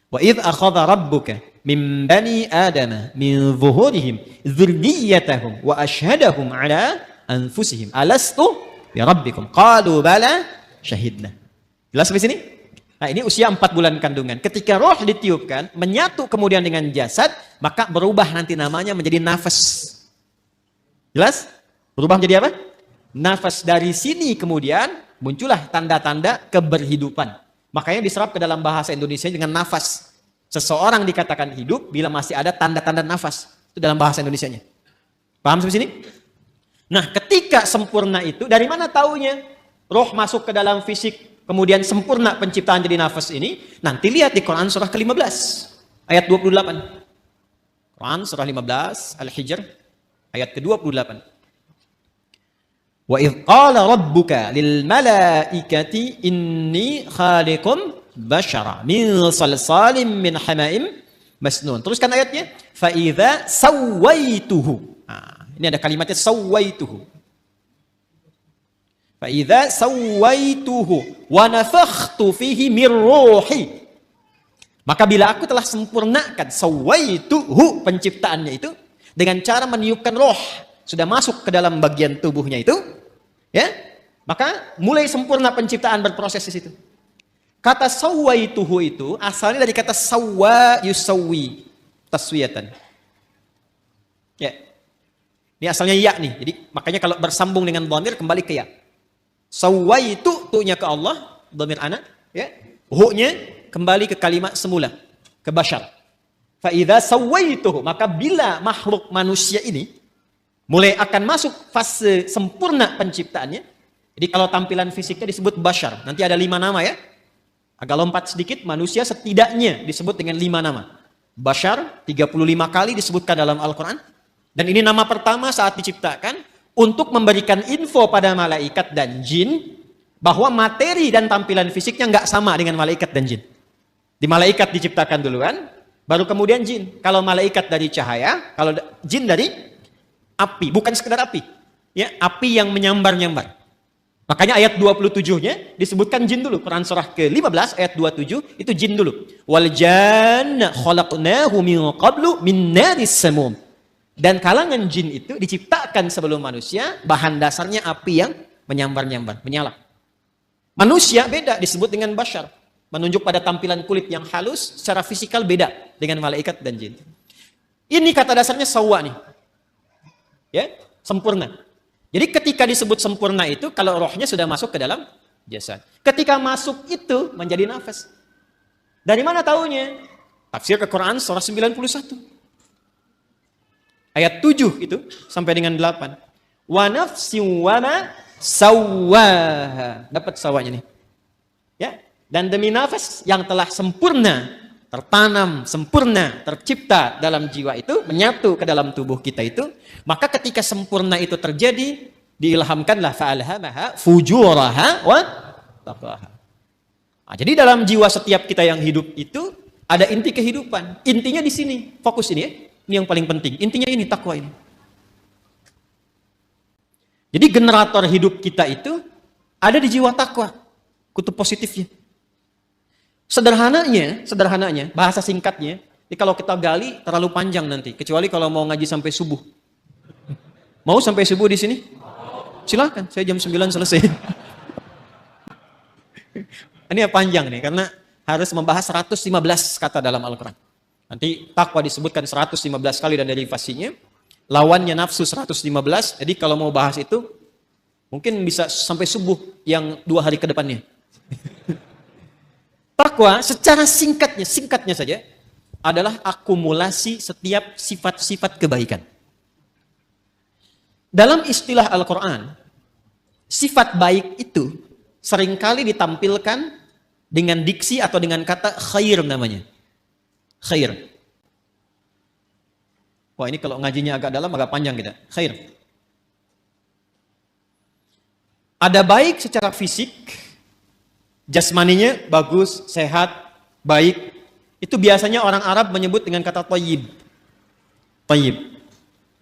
Wa idh akhadha rabbuka min bani adama min zuhurihim dzurriyyatahum wa ashhadahum ala anfusihim alastu bi rabbikum qalu bala syahidna. Jelas sampai sini? Nah, ini usia 4 bulan kandungan. Ketika roh ditiupkan, menyatu kemudian dengan jasad, maka berubah nanti namanya menjadi nafas. Jelas? Berubah menjadi apa? Nafas. Dari sini kemudian muncullah tanda-tanda keberhidupan. Makanya diserap ke dalam bahasa Indonesia dengan nafas. Seseorang dikatakan hidup bila masih ada tanda-tanda nafas. Itu dalam bahasa Indonesianya. Paham sampai sini? Nah, ketika sempurna itu, dari mana taunya? Roh masuk ke dalam fisik, kemudian sempurna penciptaan jadi nafas ini. Nanti lihat di Quran surah ke-15. Ayat 28. Quran surah 15, Al-Hijr. Ayat ke-28. Wa idh qala rabbuka lil malaikati inni khaliqum bashara min salsalim min hama'im masnun. Teruskan ayatnya. Fa idza sawaituhu. Nah, ini ada kalimatnya sawaituhu. Fa idza sawaituhu wa nafakhtu fihi min ruhi. Maka bila aku telah sempurnakan sawaituhu penciptaannya itu dengan cara meniupkan roh, sudah masuk ke dalam bagian tubuhnya itu, ya, maka mulai sempurna penciptaan berproses di situ. Kata sawaituhu itu asalnya dari kata sawa yusawwi, taswiyatan. Ya. Ini asalnya ya nih. Jadi makanya kalau bersambung dengan dhamir kembali ke ya. Sawaitu tu-nya ke Allah, dhamir ana, ya. Hu-nya kembali ke kalimat semula, ke bashar. Fa idza sawaituhu, maka bila makhluk manusia ini mulai akan masuk fase sempurna penciptaannya. Jadi kalau tampilan fisiknya disebut bashar. Nanti ada 5 nama ya. Agak lompat sedikit, manusia setidaknya disebut dengan 5 nama. Bashar 35 kali disebutkan dalam Al-Quran. Dan ini nama pertama saat diciptakan untuk memberikan info pada malaikat dan jin bahwa materi dan tampilan fisiknya nggak sama dengan malaikat dan jin. Di malaikat diciptakan duluan, baru kemudian jin. Kalau malaikat dari cahaya, kalau jin dari api, bukan sekedar api. Ya, api yang menyambar-nyambar. Makanya ayat 27-nya disebutkan jin dulu. Quran surah ke-15 ayat 27 itu jin dulu. Wal janna khalaqnahu min qablu min naris samum. Dan kalangan jin itu diciptakan sebelum manusia, bahan dasarnya api yang menyambar-nyambar, menyala. Manusia beda, disebut dengan bashar. Menunjuk pada tampilan kulit yang halus, secara fisikal beda dengan malaikat dan jin. Ini kata dasarnya sawa nih. Ya, sempurna. Jadi ketika disebut sempurna itu, kalau rohnya sudah masuk ke dalam jasad. Ketika masuk itu menjadi nafas. Dari mana taunya? Tafsir ke Quran surah 91. Ayat 7 itu sampai dengan 8. Wa nafsin wa ma sawwaha. Dapat sawanya nih. Ya, dan demi nafas yang telah sempurna, tertanam, sempurna, tercipta dalam jiwa itu, menyatu ke dalam tubuh kita itu, maka ketika sempurna itu terjadi, diilhamkanlah fa'alhamaha fujuraha wa taqwaha. Nah, jadi dalam jiwa setiap kita yang hidup itu ada inti kehidupan. Intinya di sini, fokus ini ya. Ini yang paling penting. Intinya ini, takwa ini. Jadi generator hidup kita itu ada di jiwa takwa. Kutub positifnya. Sederhananya, bahasa singkatnya, jadi kalau kita gali terlalu panjang nanti, kecuali kalau mau ngaji sampai subuh. Mau sampai subuh di sini? Silakan, saya jam 9 selesai. Ini ya panjang nih, karena harus membahas 115 kata dalam Al-Quran. Nanti takwa disebutkan 115 kali dan derivasinya. Lawannya nafsu 115. Jadi kalau mau bahas itu, mungkin bisa sampai subuh yang 2 hari ke depannya. Takwa secara singkatnya saja, adalah akumulasi setiap sifat-sifat kebaikan. Dalam istilah Al-Quran, sifat baik itu seringkali ditampilkan dengan diksi atau dengan kata khair namanya. Khair. Wah, ini kalau ngajinya agak dalam, agak panjang kita. Khair. Ada baik secara fisik, jasmaninya bagus, sehat, baik. Itu biasanya orang Arab menyebut dengan kata thayyib. Thayyib.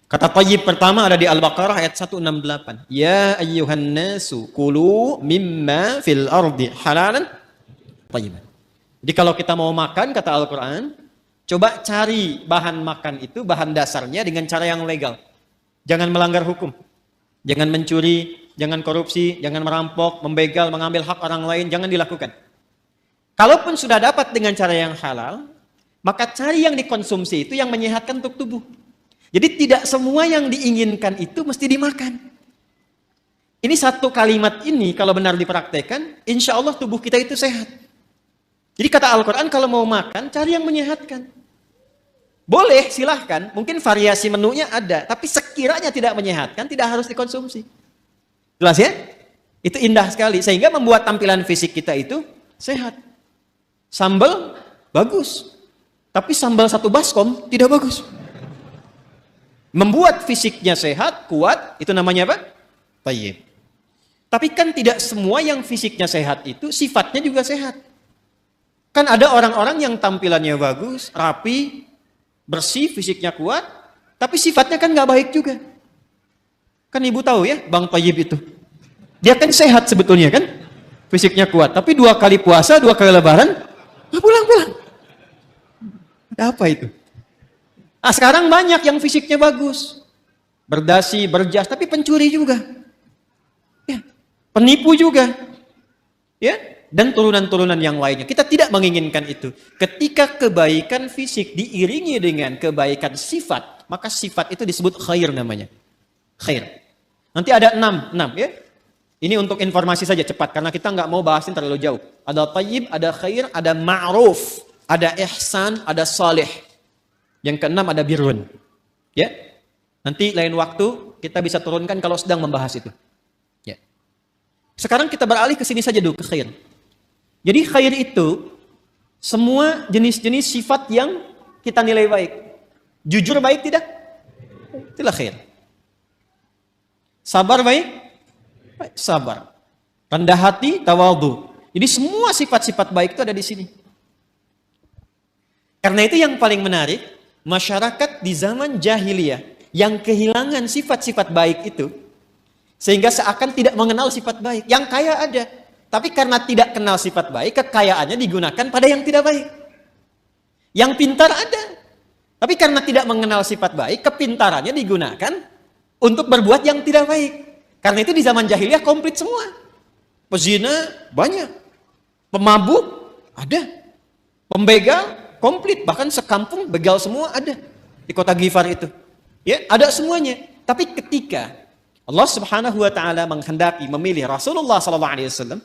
Kata thayyib pertama ada di Al-Baqarah ayat 168. Ya ayyuhan nasu kulu mimma fil ardi halalan thayyiban. Jadi kalau kita mau makan, kata Al-Quran, coba cari bahan makan itu, bahan dasarnya dengan cara yang legal. Jangan melanggar hukum. Jangan mencuri, jangan korupsi, jangan merampok, membegal, mengambil hak orang lain, jangan dilakukan. Kalaupun sudah dapat dengan cara yang halal, maka cari yang dikonsumsi itu yang menyehatkan untuk tubuh. Jadi tidak semua yang diinginkan itu mesti dimakan. Ini satu kalimat ini kalau benar dipraktekkan, insya Allah tubuh kita itu sehat. Jadi kata Al-Quran, kalau mau makan, cari yang menyehatkan. Boleh, silahkan. Mungkin variasi menunya ada. Tapi sekiranya tidak menyehatkan, tidak harus dikonsumsi. Jelas ya? Itu indah sekali. Sehingga membuat tampilan fisik kita itu sehat. Sambal, bagus. Tapi sambal 1 baskom, tidak bagus. Membuat fisiknya sehat, kuat, itu namanya apa? Thayyib. Tapi kan tidak semua yang fisiknya sehat itu, sifatnya juga sehat. Kan ada orang-orang yang tampilannya bagus, rapi, bersih, fisiknya kuat, tapi sifatnya kan nggak baik juga. Kan ibu tahu ya, Bang Thayyib itu. Dia kan sehat sebetulnya kan, fisiknya kuat, tapi 2 kali puasa, 2 kali lebaran, pulang-pulang. Ada apa itu? Nah, sekarang banyak yang fisiknya bagus, berdasi, berjas, tapi pencuri juga, ya, penipu juga, ya. Dan turunan-turunan yang lainnya. Kita tidak menginginkan itu. Ketika kebaikan fisik diiringi dengan kebaikan sifat, maka sifat itu disebut khair namanya. Khair. Nanti ada 6 ya. Ini untuk informasi saja cepat, karena kita nggak mau bahasin terlalu jauh. Ada thayyib, ada khair, ada ma'ruf, ada ihsan, ada salih. Yang ke-6 ada birrun. Ya. Nanti lain waktu kita bisa turunkan kalau sedang membahas itu. Ya. Sekarang kita beralih ke sini saja dulu, ke khair. Jadi khair itu semua jenis-jenis sifat yang kita nilai baik. Jujur baik tidak? Itulah khair. Sabar baik? Baik, sabar. Rendah hati, tawadhu. Jadi semua sifat-sifat baik itu ada di sini. Karena itu yang paling menarik, masyarakat di zaman jahiliyah yang kehilangan sifat-sifat baik itu, sehingga seakan tidak mengenal sifat baik. Yang kaya ada, tapi karena tidak kenal sifat baik, kekayaannya digunakan pada yang tidak baik. Yang pintar ada, tapi karena tidak mengenal sifat baik, kepintarannya digunakan untuk berbuat yang tidak baik. Karena itu di zaman jahiliyah komplit semua. Pezina banyak, pemabuk ada, pembegal komplit, bahkan sekampung begal semua ada di kota Ghifar itu. Ya, ada semuanya. Tapi ketika Allah Subhanahu wa taala menghendaki memilih Rasulullah sallallahu alaihi wasallam,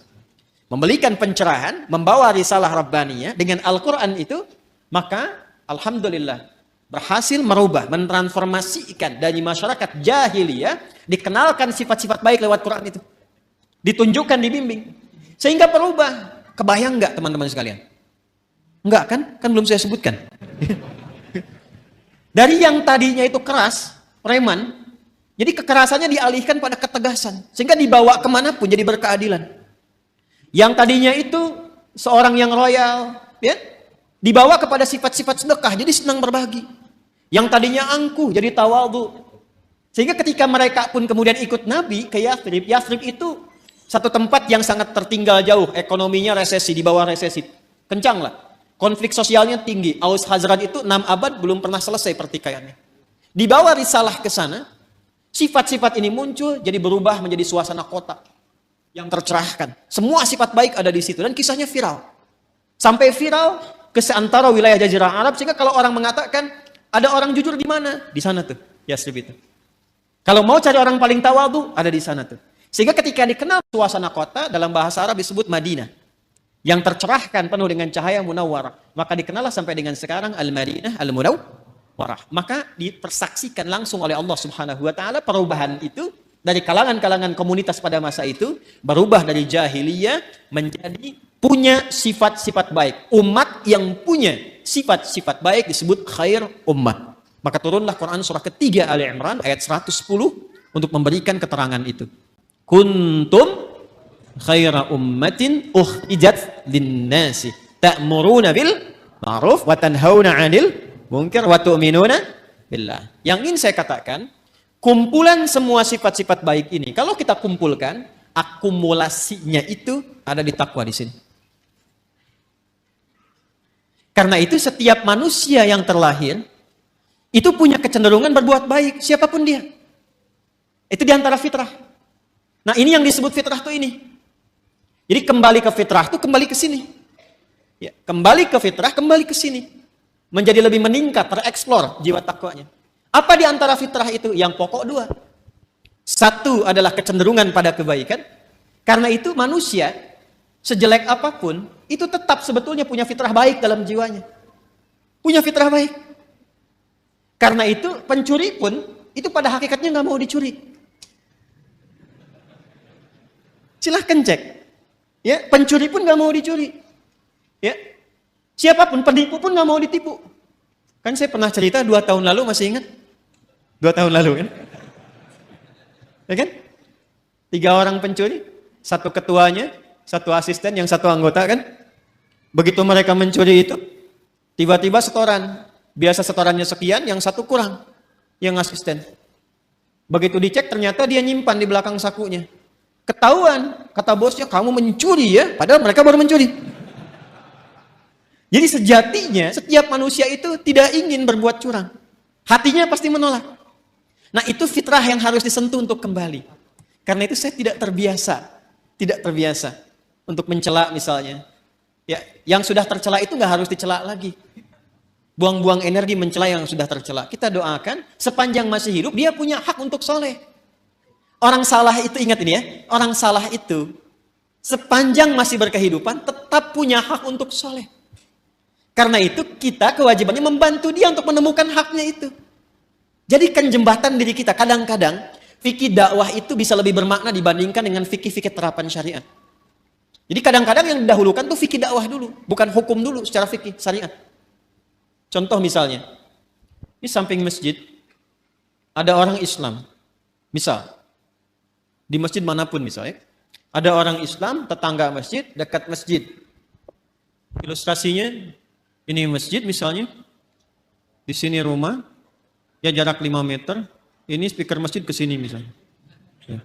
memberikan pencerahan, membawa risalah rabbaniyah dengan Al-Qur'an itu, maka alhamdulillah berhasil merubah, mentransformasikan dari masyarakat jahiliyah, dikenalkan sifat-sifat baik lewat Quran itu. Ditunjukkan, dibimbing. Sehingga berubah. Kebayang enggak teman-teman sekalian? Enggak kan? Kan belum saya sebutkan. Dari yang tadinya itu keras, preman, jadi kekerasannya dialihkan pada ketegasan. Sehingga dibawa kemanapun jadi berkeadilan. Yang tadinya itu seorang yang royal, ya, dibawa kepada sifat-sifat sedekah, jadi senang berbagi. Yang tadinya angkuh, jadi tawadhu. Sehingga ketika mereka pun kemudian ikut Nabi ke Yathrib, Yathrib itu satu tempat yang sangat tertinggal jauh, ekonominya resesi, di bawah resesi. Kencang lah. Konflik sosialnya tinggi. Aus Khazraj itu 6 abad belum pernah selesai pertikaiannya. Dibawa risalah ke sana, sifat-sifat ini muncul, jadi berubah menjadi suasana kota yang tercerahkan. Semua sifat baik ada di situ dan kisahnya viral. Sampai viral ke seantara wilayah Jazirah Arab, sehingga kalau orang mengatakan ada orang jujur di mana? Di sana tuh, Yasrib itu. Kalau mau cari orang paling tawadhu, ada di sana tuh. Sehingga ketika dikenal suasana kota, dalam bahasa Arab disebut Madinah, yang tercerahkan penuh dengan cahaya munawwarah, maka dikenallah sampai dengan sekarang Al-Madinah Al-Munawwarah. Maka dipersaksikan langsung oleh Allah Subhanahu wa taala perubahan itu dari kalangan-kalangan komunitas pada masa itu, berubah dari jahiliyah menjadi punya sifat-sifat baik. Umat yang punya sifat-sifat baik disebut khair ummah. Maka turunlah Quran surah ketiga Ali Imran ayat 110 untuk memberikan keterangan itu. Kuntum khaira ummatin ukhrijat linnasi ta'muruna bil ma'ruf wa tanhauna 'anil munkar wa tu'minuna billah. Yang ingin saya katakan, kumpulan semua sifat-sifat baik ini kalau kita kumpulkan, akumulasinya itu ada di takwa di sini. Karena itu setiap manusia yang terlahir itu punya kecenderungan berbuat baik, siapapun dia. Itu diantara fitrah. Nah, ini yang disebut fitrah tuh ini. Jadi kembali ke fitrah tuh kembali ke sini. Ya, kembali ke fitrah, kembali ke sini. Menjadi lebih meningkat, tereksplor jiwa takwanya. Apa di antara fitrah itu? Yang pokok dua. Satu adalah kecenderungan pada kebaikan. Karena itu manusia sejelek apapun itu tetap sebetulnya punya fitrah baik dalam jiwanya. Punya fitrah baik. Karena itu pencuri pun itu pada hakikatnya nggak mau dicuri. Silahkan cek. Ya, pencuri pun nggak mau dicuri. Ya, siapapun penipu pun nggak mau ditipu. Kan saya pernah cerita 2 tahun lalu, masih ingat? 2 tahun lalu kan? Ya kan? 3 orang pencuri, 1 ketuanya, 1 asisten, yang 1 anggota kan? Begitu mereka mencuri itu, tiba-tiba setoran. Biasa setorannya sekian, yang 1 kurang. Yang asisten. Begitu dicek, ternyata dia nyimpan di belakang sakunya. Ketahuan, kata bosnya, kamu mencuri ya? Padahal mereka baru mencuri. Jadi sejatinya, setiap manusia itu tidak ingin berbuat curang. Hatinya pasti menolak. Nah, itu fitrah yang harus disentuh untuk kembali. Karena itu saya tidak terbiasa untuk mencela misalnya. Ya, yang sudah tercela itu nggak harus dicela lagi. Buang-buang energi mencela yang sudah tercela. Kita doakan sepanjang masih hidup dia punya hak untuk soleh. Orang salah itu, ingat ini ya, orang salah itu sepanjang masih berkehidupan tetap punya hak untuk soleh. Karena itu kita kewajibannya membantu dia untuk menemukan haknya itu. Jadikan jembatan diri kita. Kadang-kadang fikih dakwah itu bisa lebih bermakna dibandingkan dengan fikih-fikih terapan syariat. Jadi kadang-kadang yang didahulukan tuh fikih dakwah dulu, bukan hukum dulu secara fikih syariat. Contoh misalnya, di samping masjid ada orang Islam. Misal, di masjid manapun misalnya, ada orang Islam, tetangga masjid, dekat masjid. Ilustrasinya, ini masjid misalnya, di sini rumah, ya jarak 5 meter, ini speaker masjid ke sini misalnya. Ya.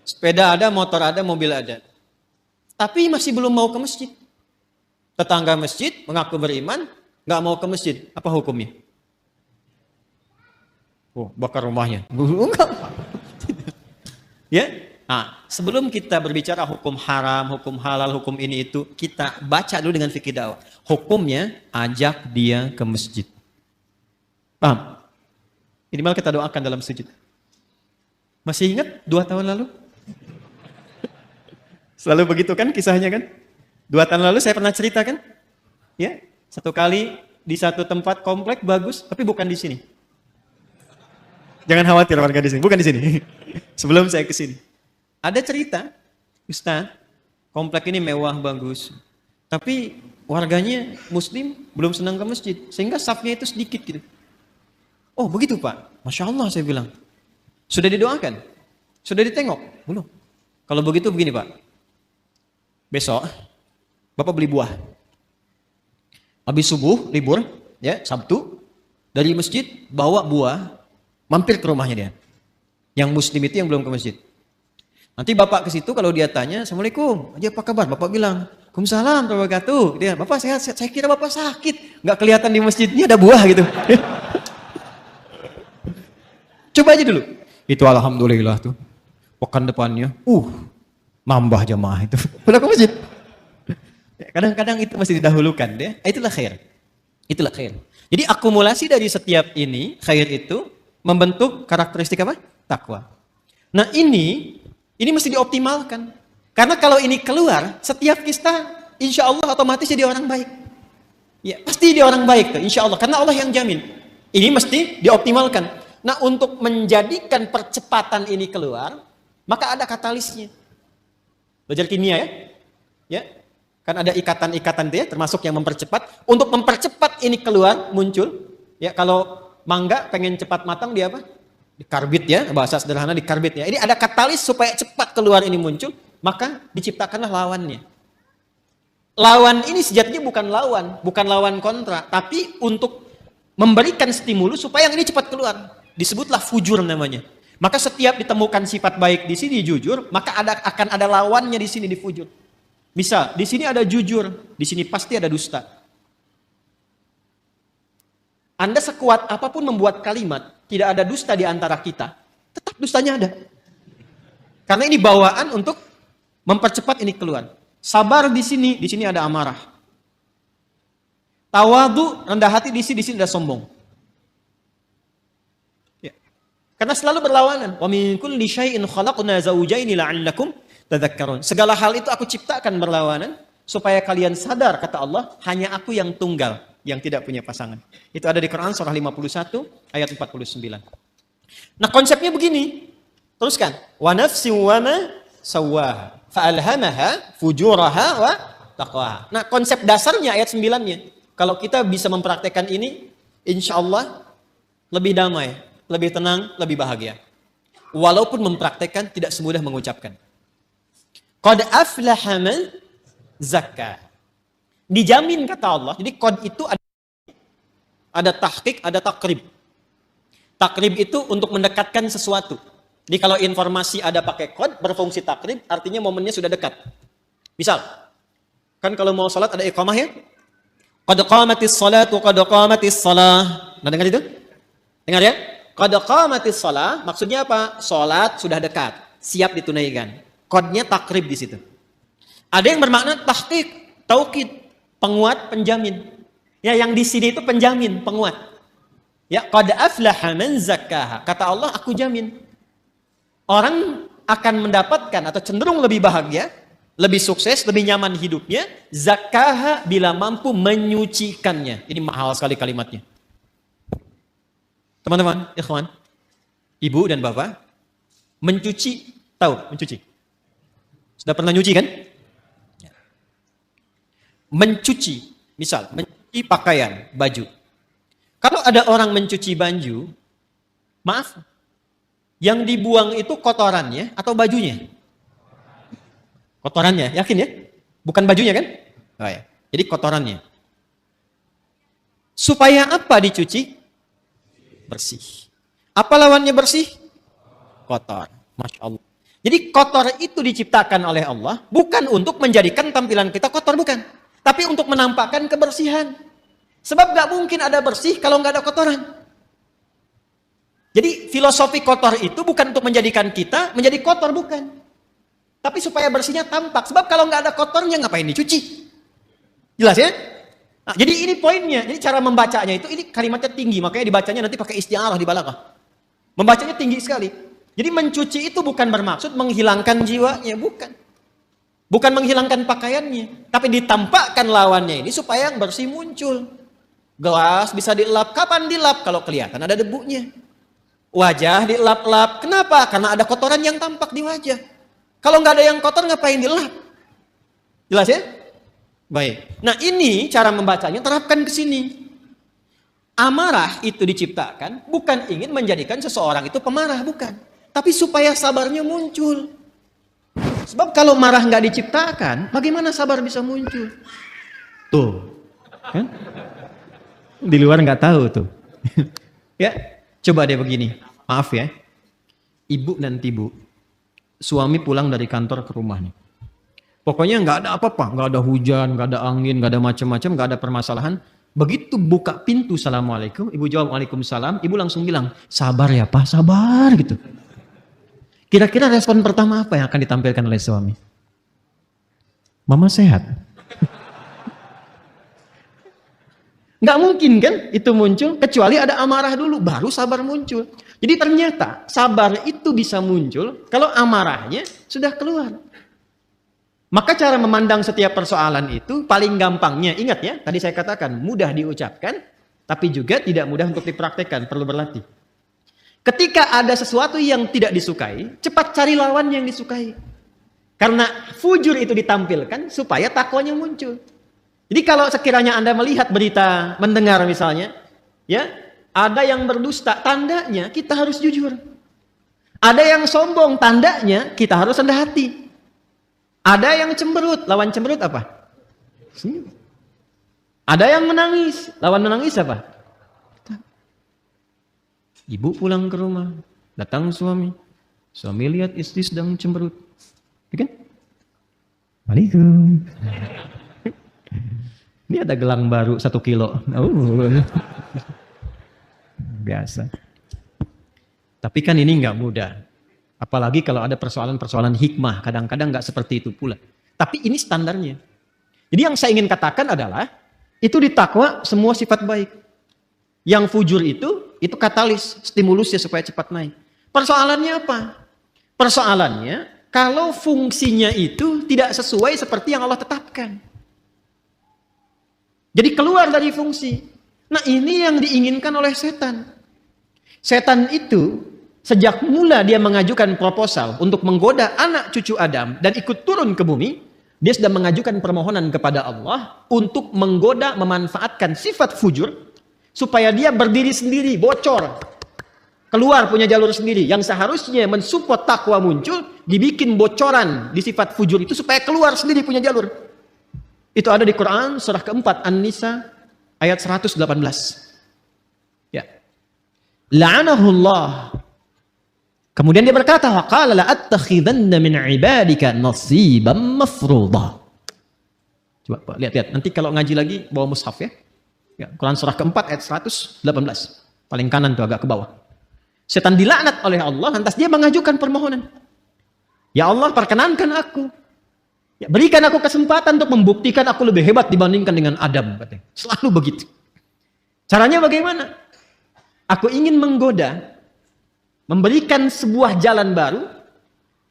Sepeda ada, motor ada, mobil ada. Tapi masih belum mau ke masjid. Tetangga masjid mengaku beriman, nggak mau ke masjid. Apa hukumnya? Oh, bakar rumahnya. Enggak. Ya. Nah, sebelum kita berbicara hukum haram, hukum halal, hukum ini itu, kita baca dulu dengan fikih dakwah. Hukumnya, ajak dia ke masjid. Paham? Minimal kita doakan dalam sujud. Masih ingat 2 tahun lalu? Selalu begitu kan kisahnya kan? 2 tahun lalu saya pernah cerita kan? Ya, 1 kali di satu tempat komplek bagus, tapi bukan di sini. Jangan khawatir warga di sini, bukan di sini. Sebelum saya ke sini. Ada cerita, Ustaz, komplek ini mewah bagus. Tapi warganya muslim belum senang ke masjid, sehingga safnya itu sedikit gitu. Oh begitu Pak, Masya Allah saya bilang. Sudah didoakan? Sudah ditengok? Belum. Kalau begitu begini Pak. Besok, Bapak beli buah. Habis subuh, libur, ya Sabtu, dari masjid bawa buah, mampir ke rumahnya dia. Yang muslim itu yang belum ke masjid. Nanti Bapak ke situ, kalau dia tanya, Assalamualaikum, aja apa kabar? Bapak bilang, Waalaikumsalam warahmatullahi wabarakatuh. Dia, Bapak sehat, saya kira Bapak sakit. Nggak kelihatan di masjidnya ada buah gitu. Coba aja dulu. Itu alhamdulillah tuh. Pekan depannya, nambah jamaah itu. Udah ke masjid. Kadang-kadang itu masih didahulukan ya. Itulah khair. Itulah khair. Jadi akumulasi dari setiap ini, khair itu membentuk karakteristik apa? Takwa. Nah ini mesti dioptimalkan. Karena kalau ini keluar, setiap kita insya Allah otomatis jadi orang baik. Ya, pasti dia orang baik tuh, insya Allah. Karena Allah yang jamin. Ini mesti dioptimalkan. Nah untuk menjadikan percepatan ini keluar, maka ada katalisnya. Belajar kimia ya. Ya, kan ada ikatan-ikatan itu ya, termasuk yang mempercepat. Untuk mempercepat ini keluar, muncul. Ya, kalau mangga pengen cepat matang, dia apa? Dikarbit ya, bahasa sederhana dikarbit ya. Ini ada katalis supaya cepat keluar ini muncul, maka diciptakanlah lawannya. Lawan ini sejatinya bukan lawan kontra, tapi untuk memberikan stimulus supaya yang ini cepat keluar. Disebutlah fujur namanya. Maka setiap ditemukan sifat baik di sini jujur, maka akan ada lawannya di sini di fujur. Misal, di sini ada jujur, di sini pasti ada dusta. Anda sekuat apapun membuat kalimat, tidak ada dusta di antara kita, tetap dustanya ada. Karena ini bawaan untuk mempercepat ini keluar. Sabar di sini ada amarah. Tawadu, rendah hati di sini ada sombong. Ya. Karena selalu berlawanan. Wa min kulli syai'in khalaqna zawjaini la'allakum tadhakkarun. Segala hal itu aku ciptakan berlawanan supaya kalian sadar, kata Allah, hanya aku yang tunggal, yang tidak punya pasangan. Itu ada di Quran surah 51 ayat 49. Nah, konsepnya begini. Teruskan. Wa nafsin wa ma sawwaha fa'alhamaha fujuraha wa taqwaha. Nah, konsep dasarnya ayat 9-nya. Kalau kita bisa mempraktekkan ini, insya Allah lebih damai, lebih tenang, lebih bahagia. Walaupun mempraktekkan tidak semudah mengucapkan. Qad aflaha man zakka. Dijamin kata Allah. Jadi qad itu ada tahqiq, ada takrib. Takrib itu untuk mendekatkan sesuatu. Jadi kalau informasi ada pakai qad berfungsi takrib, artinya momennya sudah dekat. Misal, kan kalau mau salat ada iqamah ya. Qad qamatis salatu qad qamatis salah. Nah, dengar itu? Dengar ya? Qad qamatis salah maksudnya apa? Salat sudah dekat, siap ditunaikan. Kodnya takrib di situ. Ada yang bermakna tahqiq, taukid, penguat, penjamin. Ya, yang di sini itu penjamin, penguat. Ya, qad aflaha man zakkaha. Kata Allah, aku jamin. Orang akan mendapatkan atau cenderung lebih bahagia, lebih sukses, lebih nyaman hidupnya, zakkaha bila mampu menyucikannya. Ini mahal sekali kalimatnya. Teman-teman, ikhwan, ibu dan bapak, mencuci, tahu mencuci? Sudah pernah nyuci kan? Mencuci, misal, mencuci pakaian, baju. Kalau ada orang mencuci baju, maaf, yang dibuang itu kotorannya atau bajunya? Kotorannya, yakin ya? Bukan bajunya kan? Oh ya. Jadi kotorannya. Supaya apa dicuci? Bersih. Apa lawannya bersih? Kotor. Masya Allah. Jadi kotor itu diciptakan oleh Allah bukan untuk menjadikan tampilan kita kotor, bukan. Tapi untuk menampakkan kebersihan. Sebab gak mungkin ada bersih kalau gak ada kotoran. Jadi filosofi kotor itu bukan untuk menjadikan kita menjadi kotor, bukan. Tapi supaya bersihnya tampak. Sebab kalau gak ada kotornya ngapain dicuci? Jelas ya? Nah, jadi ini poinnya. Jadi cara membacanya itu, ini kalimatnya tinggi. Makanya dibacanya nanti pakai isti'arah di balaghah. Membacanya tinggi sekali. Jadi mencuci itu bukan bermaksud menghilangkan jiwanya, bukan. Bukan menghilangkan pakaiannya, tapi ditampakkan lawannya ini supaya yang bersih muncul. Gelas bisa dilap, kapan dilap? Kalau kelihatan ada debunya. Wajah dilap-lap, kenapa? Karena ada kotoran yang tampak di wajah. Kalau nggak ada yang kotor ngapain dilap? Jelas ya? Baik. Nah ini cara membacanya, terapkan ke sini. Amarah itu diciptakan bukan ingin menjadikan seseorang itu pemarah, bukan. Tapi supaya sabarnya muncul. Sebab kalau marah nggak diciptakan, bagaimana sabar bisa muncul? Tuh, kan? Di luar nggak tahu tuh. Ya, coba deh begini. Maaf ya, ibu nanti bu, suami pulang dari kantor ke rumah nih. Pokoknya nggak ada apa-apa, nggak ada hujan, nggak ada angin, nggak ada macam-macam, nggak ada permasalahan. Begitu buka pintu, assalamualaikum, ibu jawab waalaikumsalam, ibu langsung bilang, sabar ya pak, sabar gitu. Kira-kira respon pertama apa yang akan ditampilkan oleh suami? Mama sehat. Nggak mungkin kan itu muncul, kecuali ada amarah dulu, baru sabar muncul. Jadi ternyata sabar itu bisa muncul kalau amarahnya sudah keluar. Maka cara memandang setiap persoalan itu paling gampangnya, ingat ya, tadi saya katakan mudah diucapkan, tapi juga tidak mudah untuk dipraktekkan, perlu berlatih. Ketika ada sesuatu yang tidak disukai, cepat cari lawan yang disukai. Karena fujur itu ditampilkan supaya takwanya muncul. Jadi kalau sekiranya Anda melihat berita, mendengar misalnya, ya, ada yang berdusta, tandanya kita harus jujur. Ada yang sombong, tandanya kita harus rendah hati. Ada yang cemberut, lawan cemberut apa? Ada yang menangis, lawan menangis apa? Ibu pulang ke rumah, datang suami lihat istri sedang cemberut, ya kan? Waalaikumsalam. Ini ada gelang baru 1 kilo. Biasa. Tapi kan ini nggak mudah. Apalagi kalau ada persoalan-persoalan hikmah, kadang-kadang nggak seperti itu pula. Tapi ini standarnya. Jadi yang saya ingin katakan adalah, itu di takwa semua sifat baik. Yang fujur itu katalis, stimulusnya supaya cepat naik. Persoalannya apa? Persoalannya, kalau fungsinya itu tidak sesuai seperti yang Allah tetapkan. Jadi keluar dari fungsi. Nah ini yang diinginkan oleh setan. Setan itu, sejak mula dia mengajukan proposal untuk menggoda anak cucu Adam dan ikut turun ke bumi, dia sudah mengajukan permohonan kepada Allah untuk menggoda, memanfaatkan sifat fujur supaya dia berdiri sendiri, bocor, keluar punya jalur sendiri. Yang seharusnya mensupport takwa muncul, dibikin bocoran di sifat fujur itu supaya keluar sendiri punya jalur. Itu ada di Quran surah keempat An-Nisa ayat 118. Ya. La'anahullah. Kemudian dia berkata, wa qala la'attakhidanna min 'ibadika nasiban mafruḍa. Coba Pak, lihat. Nanti kalau ngaji lagi bawa mushaf ya. Ya, Quran surah keempat ayat 118. Paling kanan tuh agak ke bawah. Setan dilaknat oleh Allah, lantas dia mengajukan permohonan. Ya Allah, perkenankan aku. Ya, berikan aku kesempatan untuk membuktikan aku lebih hebat dibandingkan dengan Adam. Selalu begitu. Caranya bagaimana? Aku ingin menggoda, memberikan sebuah jalan baru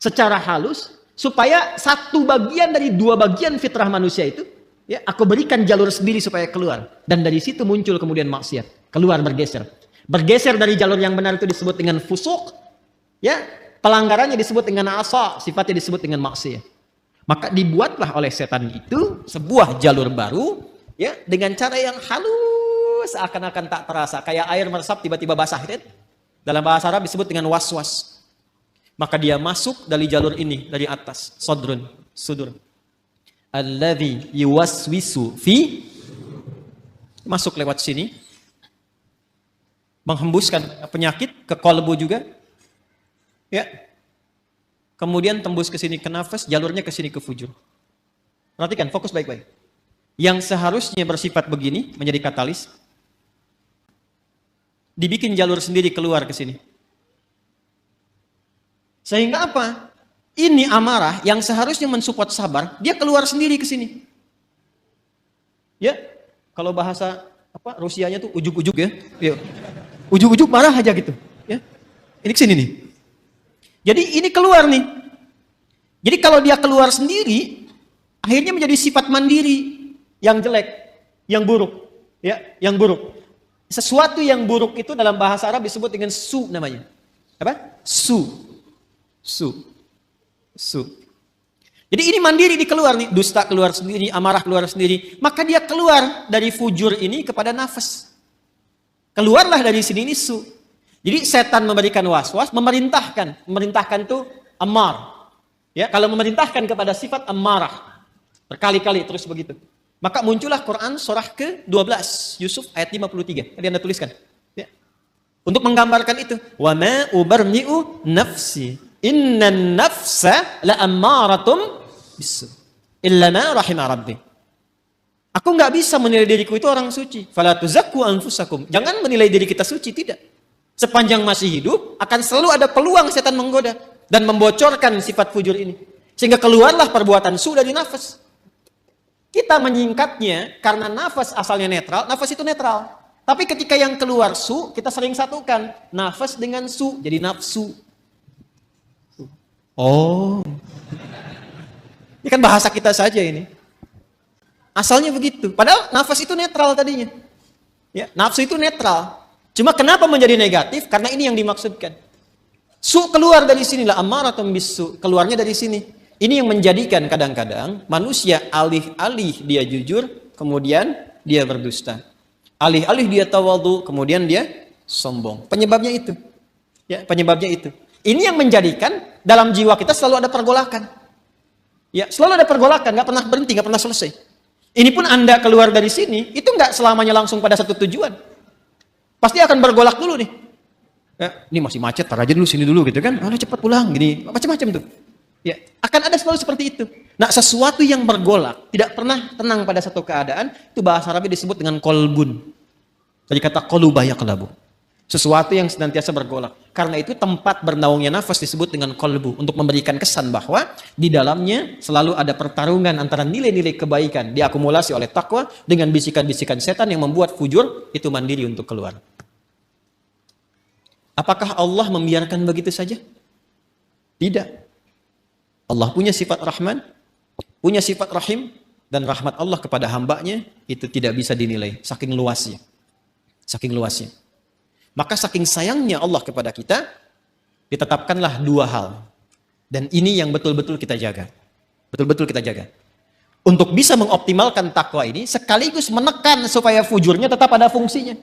secara halus supaya satu bagian dari 2 bagian fitrah manusia itu, ya, aku berikan jalur sendiri supaya keluar. Dan dari situ muncul kemudian maksiat. Keluar bergeser. Bergeser dari jalur yang benar itu disebut dengan fusuk. Ya, pelanggarannya disebut dengan asa, sifatnya disebut dengan maksiat. Maka dibuatlah oleh setan itu sebuah jalur baru, ya, dengan cara yang halus, seakan-akan tak terasa, kayak air meresap tiba-tiba basah. Kan? Dalam bahasa Arab disebut dengan was-was. Maka dia masuk dari jalur ini, dari atas, sudur. Alladzi yuwaswisu fi, masuk lewat sini, menghembuskan penyakit ke kolbu juga, ya. Kemudian tembus ke sini ke nafas, jalurnya ke sini ke fujur. Perhatikan, fokus baik-baik. Yang seharusnya bersifat begini, menjadi katalis, dibikin jalur sendiri keluar ke sini. Sehingga apa? Ini amarah yang seharusnya mensupport sabar, dia keluar sendiri ke sini. Ya, kalau bahasa apa Rusianya tuh ujuk-ujuk ya. Yuk. Ujuk-ujuk marah aja gitu, ya. Ini ke sini nih. Jadi ini keluar nih. Jadi kalau dia keluar sendiri, akhirnya menjadi sifat mandiri yang jelek, yang buruk, ya, yang buruk. Sesuatu yang buruk itu dalam bahasa Arab disebut dengan su namanya. Apa? Su. Jadi ini mandiri dikeluar nih, dusta keluar sendiri, amarah keluar sendiri. Maka dia keluar dari fujur ini kepada nafas. Keluarlah dari sini ini su. Jadi setan memberikan was-was, memerintahkan tuh ammar. Ya, kalau memerintahkan kepada sifat ammarah berkali-kali terus begitu. Maka muncullah Quran surah ke-12 Yusuf ayat 53. Tadi Anda tuliskan. Ya. Untuk menggambarkan itu, wa ma ubarni'u nafsi innan nafsa la ammaratum bisu illa ma rahima rabbi. Aku nggak bisa menilai diriku itu orang suci. Fala tuzakku anfusakum. Jangan menilai diri kita suci, tidak. Sepanjang masih hidup, akan selalu ada peluang setan menggoda dan membocorkan sifat fujur ini. Sehingga keluarlah perbuatan su dari nafas. Kita menyingkatnya karena nafas asalnya netral, nafas itu netral. Tapi ketika yang keluar su, kita sering satukan nafas dengan su, jadi nafsu. Oh. Ini kan bahasa kita saja ini. Asalnya begitu. Padahal nafas itu netral tadinya. Ya, nafsu itu netral. Cuma kenapa menjadi negatif? Karena ini yang dimaksudkan. Su keluar dari sinilah, ammaratun bisu, keluarnya dari sini. Ini yang menjadikan kadang-kadang manusia alih-alih dia jujur, kemudian dia berdusta. Alih-alih dia tawadhu, kemudian dia sombong. Penyebabnya itu. Ya, penyebabnya itu. Ini yang menjadikan dalam jiwa kita selalu ada pergolakan. Ya, selalu ada pergolakan, nggak pernah berhenti, nggak pernah selesai. Ini pun Anda keluar dari sini, itu nggak selamanya langsung pada satu tujuan. Pasti akan bergolak dulu nih. Ya, ini masih macet, tar aja dulu sini dulu gitu kan. Cepat pulang, gini, macam-macam tuh. Ya, akan ada selalu seperti itu. Nah, sesuatu yang bergolak, tidak pernah tenang pada satu keadaan, itu bahasa Arabnya disebut dengan kolbun. Dari kata qoluba yaqlabu. Sesuatu yang senantiasa bergolak. Karena itu tempat bernaungnya nafas disebut dengan kolbu. Untuk memberikan kesan bahwa di dalamnya selalu ada pertarungan antara nilai-nilai kebaikan diakumulasi oleh takwa dengan bisikan-bisikan setan yang membuat fujur itu mandiri untuk keluar. Apakah Allah membiarkan begitu saja? Tidak. Allah punya sifat Rahman, punya sifat Rahim, dan rahmat Allah kepada hambanya itu tidak bisa dinilai, saking luasnya. Saking luasnya. Maka saking sayangnya Allah kepada kita, ditetapkanlah dua hal. Dan ini yang betul-betul kita jaga. Betul-betul kita jaga. Untuk bisa mengoptimalkan takwa ini, sekaligus menekan supaya fujurnya tetap ada fungsinya.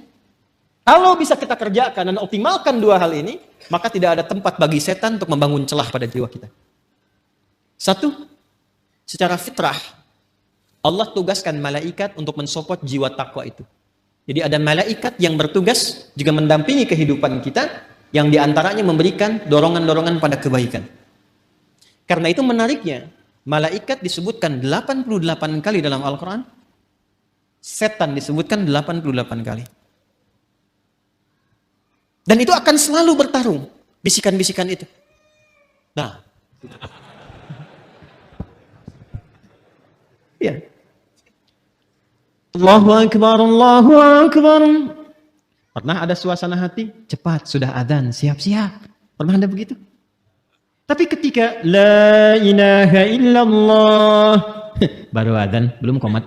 Kalau bisa kita kerjakan dan optimalkan dua hal ini, maka tidak ada tempat bagi setan untuk membangun celah pada jiwa kita. Satu, secara fitrah, Allah tugaskan malaikat untuk mensupport jiwa takwa itu. Jadi ada malaikat yang bertugas juga mendampingi kehidupan kita, yang diantaranya memberikan dorongan-dorongan pada kebaikan. Karena itu menariknya, malaikat disebutkan 88 kali dalam Al-Quran, setan disebutkan 88 kali. Dan itu akan selalu bertarung, bisikan-bisikan itu. Nah, ya. Allahu Akbar, Allahu Akbar. Pernah ada suasana hati? Cepat, sudah adzan, siap-siap. Pernah ada begitu? Tapi ketika La ilaha illallah baru adzan, belum qomat.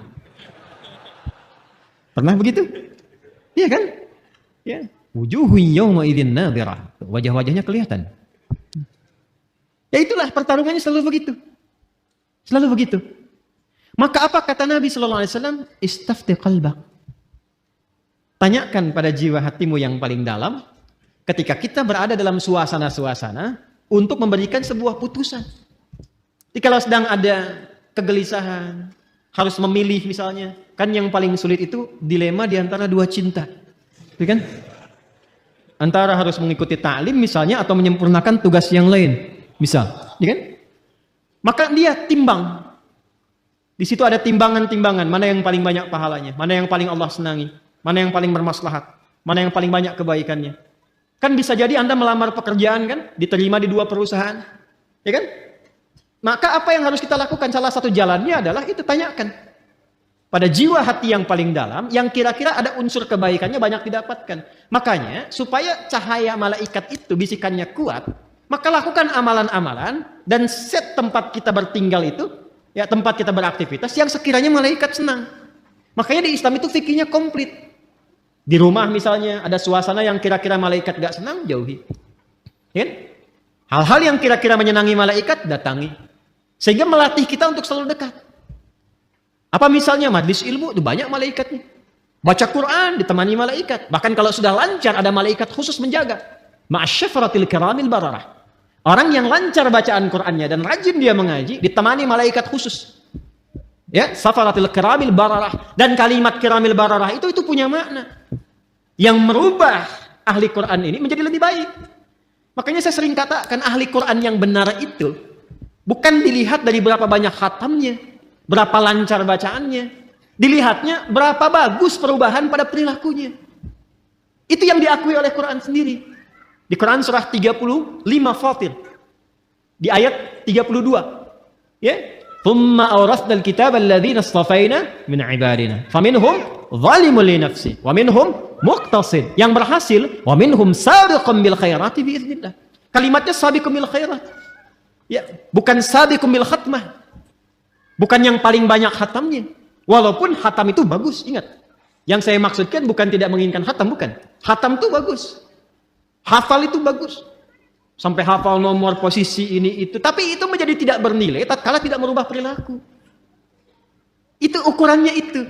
Pernah begitu? Iya kan? Ya. Wujuhu yawma idzin nadhirah. Wajah-wajahnya kelihatan. Ya itulah pertarungannya selalu begitu. Selalu begitu. Maka apa kata Nabi sallallahu alaihi wasallam? Istafti qalbak. Tanyakan pada jiwa hatimu yang paling dalam ketika kita berada dalam suasana-suasana untuk memberikan sebuah putusan. Jadi kalau sedang ada kegelisahan, harus memilih misalnya, kan yang paling sulit itu dilema di antara dua cinta. Gitu kan? Antara harus mengikuti ta'lim misalnya atau menyempurnakan tugas yang lain. Misal, ya kan? Maka dia timbang. Di situ ada timbangan-timbangan, mana yang paling banyak pahalanya, mana yang paling Allah senangi, mana yang paling bermaslahat, mana yang paling banyak kebaikannya. Kan bisa jadi Anda melamar pekerjaan kan, diterima di dua perusahaan, ya kan? Maka apa yang harus kita lakukan? Salah satu jalannya adalah itu tanyakan pada jiwa hati yang paling dalam, yang kira-kira ada unsur kebaikannya banyak didapatkan. Makanya supaya cahaya malaikat itu bisikannya kuat, maka lakukan amalan-amalan dan set tempat kita bertinggal itu, ya tempat kita beraktivitas yang sekiranya malaikat senang. Makanya di Islam itu fikihnya komplit. Di rumah misalnya ada suasana yang kira-kira malaikat gak senang, jauhi. Ya kan? Hal-hal yang kira-kira menyenangi malaikat, datangi. Sehingga melatih kita untuk selalu dekat. Apa misalnya majlis ilmu, itu banyak malaikatnya. Baca Quran, ditemani malaikat. Bahkan kalau sudah lancar, ada malaikat khusus menjaga. Ma'asyafaratil kiramil bararah. Orang yang lancar bacaan Qur'annya dan rajin dia mengaji, ditemani malaikat khusus. Ya, safaratil kiramil bararah. Dan kalimat kiramil bararah itu punya makna yang merubah ahli Quran ini menjadi lebih baik. Makanya saya sering katakan ahli Quran yang benar itu bukan dilihat dari berapa banyak khatamnya, berapa lancar bacaannya, dilihatnya berapa bagus perubahan pada perilakunya. Itu yang diakui oleh Quran sendiri. Di Quran surah 35 Fatir, di ayat 32, ya, Thumma awrathnal kitaba alladzina istafaina min ibadina. Faminhum zalimun li nafsi wa minhum muqtasid. Yang berhasil wa minhum sabiqun bil khairati bi idznillah. Kalimatnya sabiqun bil khairat. Ya, bukan sabiqun bil khatmah. Bukan yang paling banyak khatamnya. Walaupun khatam itu bagus, ingat. Yang saya maksudkan bukan tidak menginginkan khatam, bukan. Khatam itu bagus. Hafal itu bagus. Sampai hafal nomor posisi ini itu. Tapi itu menjadi tidak bernilai tatkala tidak merubah perilaku. Itu ukurannya itu.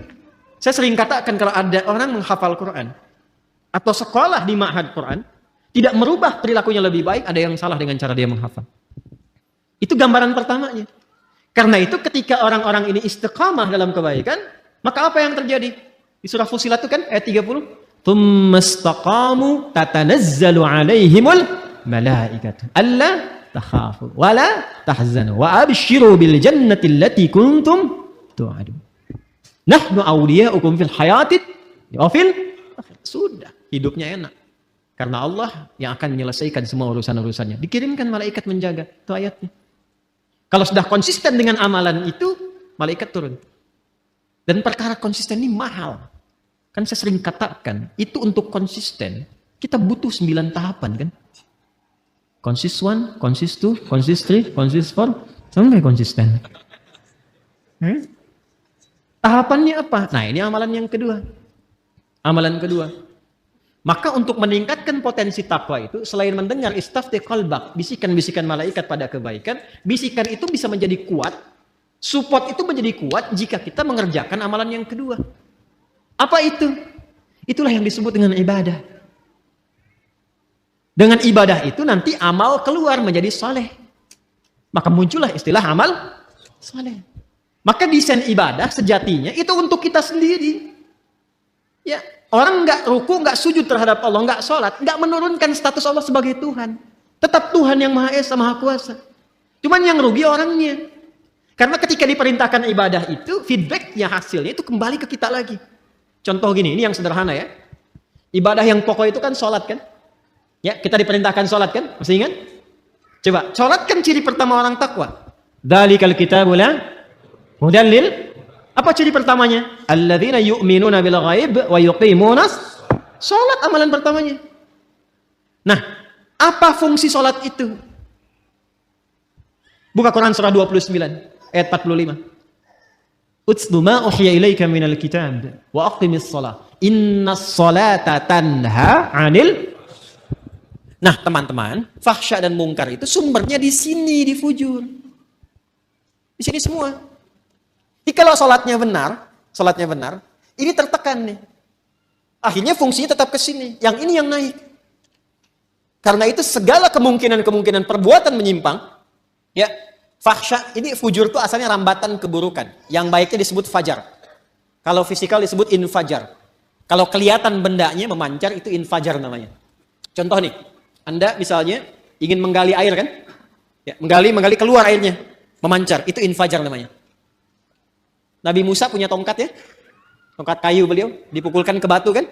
Saya sering katakan kalau ada orang menghafal Quran atau sekolah di ma'had Quran tidak merubah perilakunya lebih baik, ada yang salah dengan cara dia menghafal. Itu gambaran pertamanya. Karena itu ketika orang-orang ini istiqamah dalam kebaikan, maka apa yang terjadi? Di surah Fussilat itu kan ayat 30. Tsumastaqamu tatanazzalu alaihimul malaikatu alla takhafu wa la tahzanu wa abshiru bil jannati allati kuntum tu'adun. Nahnu awliya'ukum fil hayatid wa fil akhirah. Sudah, hidupnya enak. Karena Allah yang akan menyelesaikan semua urusan-urusannya. Dikirimkan malaikat menjaga. Itu ayatnya. Kalau sudah konsisten dengan amalan itu, malaikat turun. Dan perkara konsisten ini mahal. Kan saya sering katakan, itu untuk konsisten, kita butuh 9 tahapan kan. Consist 1, consist 2, consist 3, consist 4, sampai konsisten. Tahapannya apa? Nah ini amalan yang kedua. Amalan kedua. Maka untuk meningkatkan potensi takwa itu, selain mendengar istafti qalbak, bisikan-bisikan malaikat pada kebaikan, bisikan itu bisa menjadi kuat, support itu menjadi kuat jika kita mengerjakan amalan yang kedua. Apa itu? Itulah yang disebut dengan ibadah. Dengan ibadah itu nanti amal keluar menjadi saleh. Maka muncullah istilah amal saleh. Maka desain ibadah sejatinya itu untuk kita sendiri. Ya, orang nggak ruku, nggak sujud terhadap Allah, nggak sholat, nggak menurunkan status Allah sebagai Tuhan. Tetap Tuhan yang Maha Esa, Maha Kuasa. Cuman yang rugi orangnya. Karena ketika diperintahkan ibadah itu, feedbacknya, hasilnya itu kembali ke kita lagi. Contoh gini, ini yang sederhana ya. Ibadah yang pokok itu kan sholat kan? Ya, kita diperintahkan sholat kan? Masih ingat? Coba, sholat kan ciri pertama orang takwa. Dzalikal kitabul hudan lil. Apa ciri pertamanya? Alladzina yu'minuna bil ghaib wa yuqimunas. Sholat amalan pertamanya. Nah, apa fungsi sholat itu? Buka Quran surah 29 ayat 45. Utslu ma uhiya ilaika minal kitab wa aqimis shalah. Innas salata tanha 'anil. Nah, teman-teman, fahsya dan mungkar itu sumbernya di sini, di fujur. Di sini semua. Jadi kalau sholatnya benar, ini tertekan nih. Akhirnya fungsinya tetap ke sini. Yang ini yang naik. Karena itu segala kemungkinan perbuatan menyimpang, ya, fahsya, ini fujur itu asalnya rambatan keburukan. Yang baiknya disebut fajar. Kalau fisikal disebut infajar. Kalau kelihatan bendanya memancar, itu infajar namanya. Contoh nih, Anda misalnya ingin menggali air kan? Ya, menggali keluar airnya, memancar, itu infajar namanya. Nabi Musa punya tongkat ya, tongkat kayu beliau, dipukulkan ke batu kan?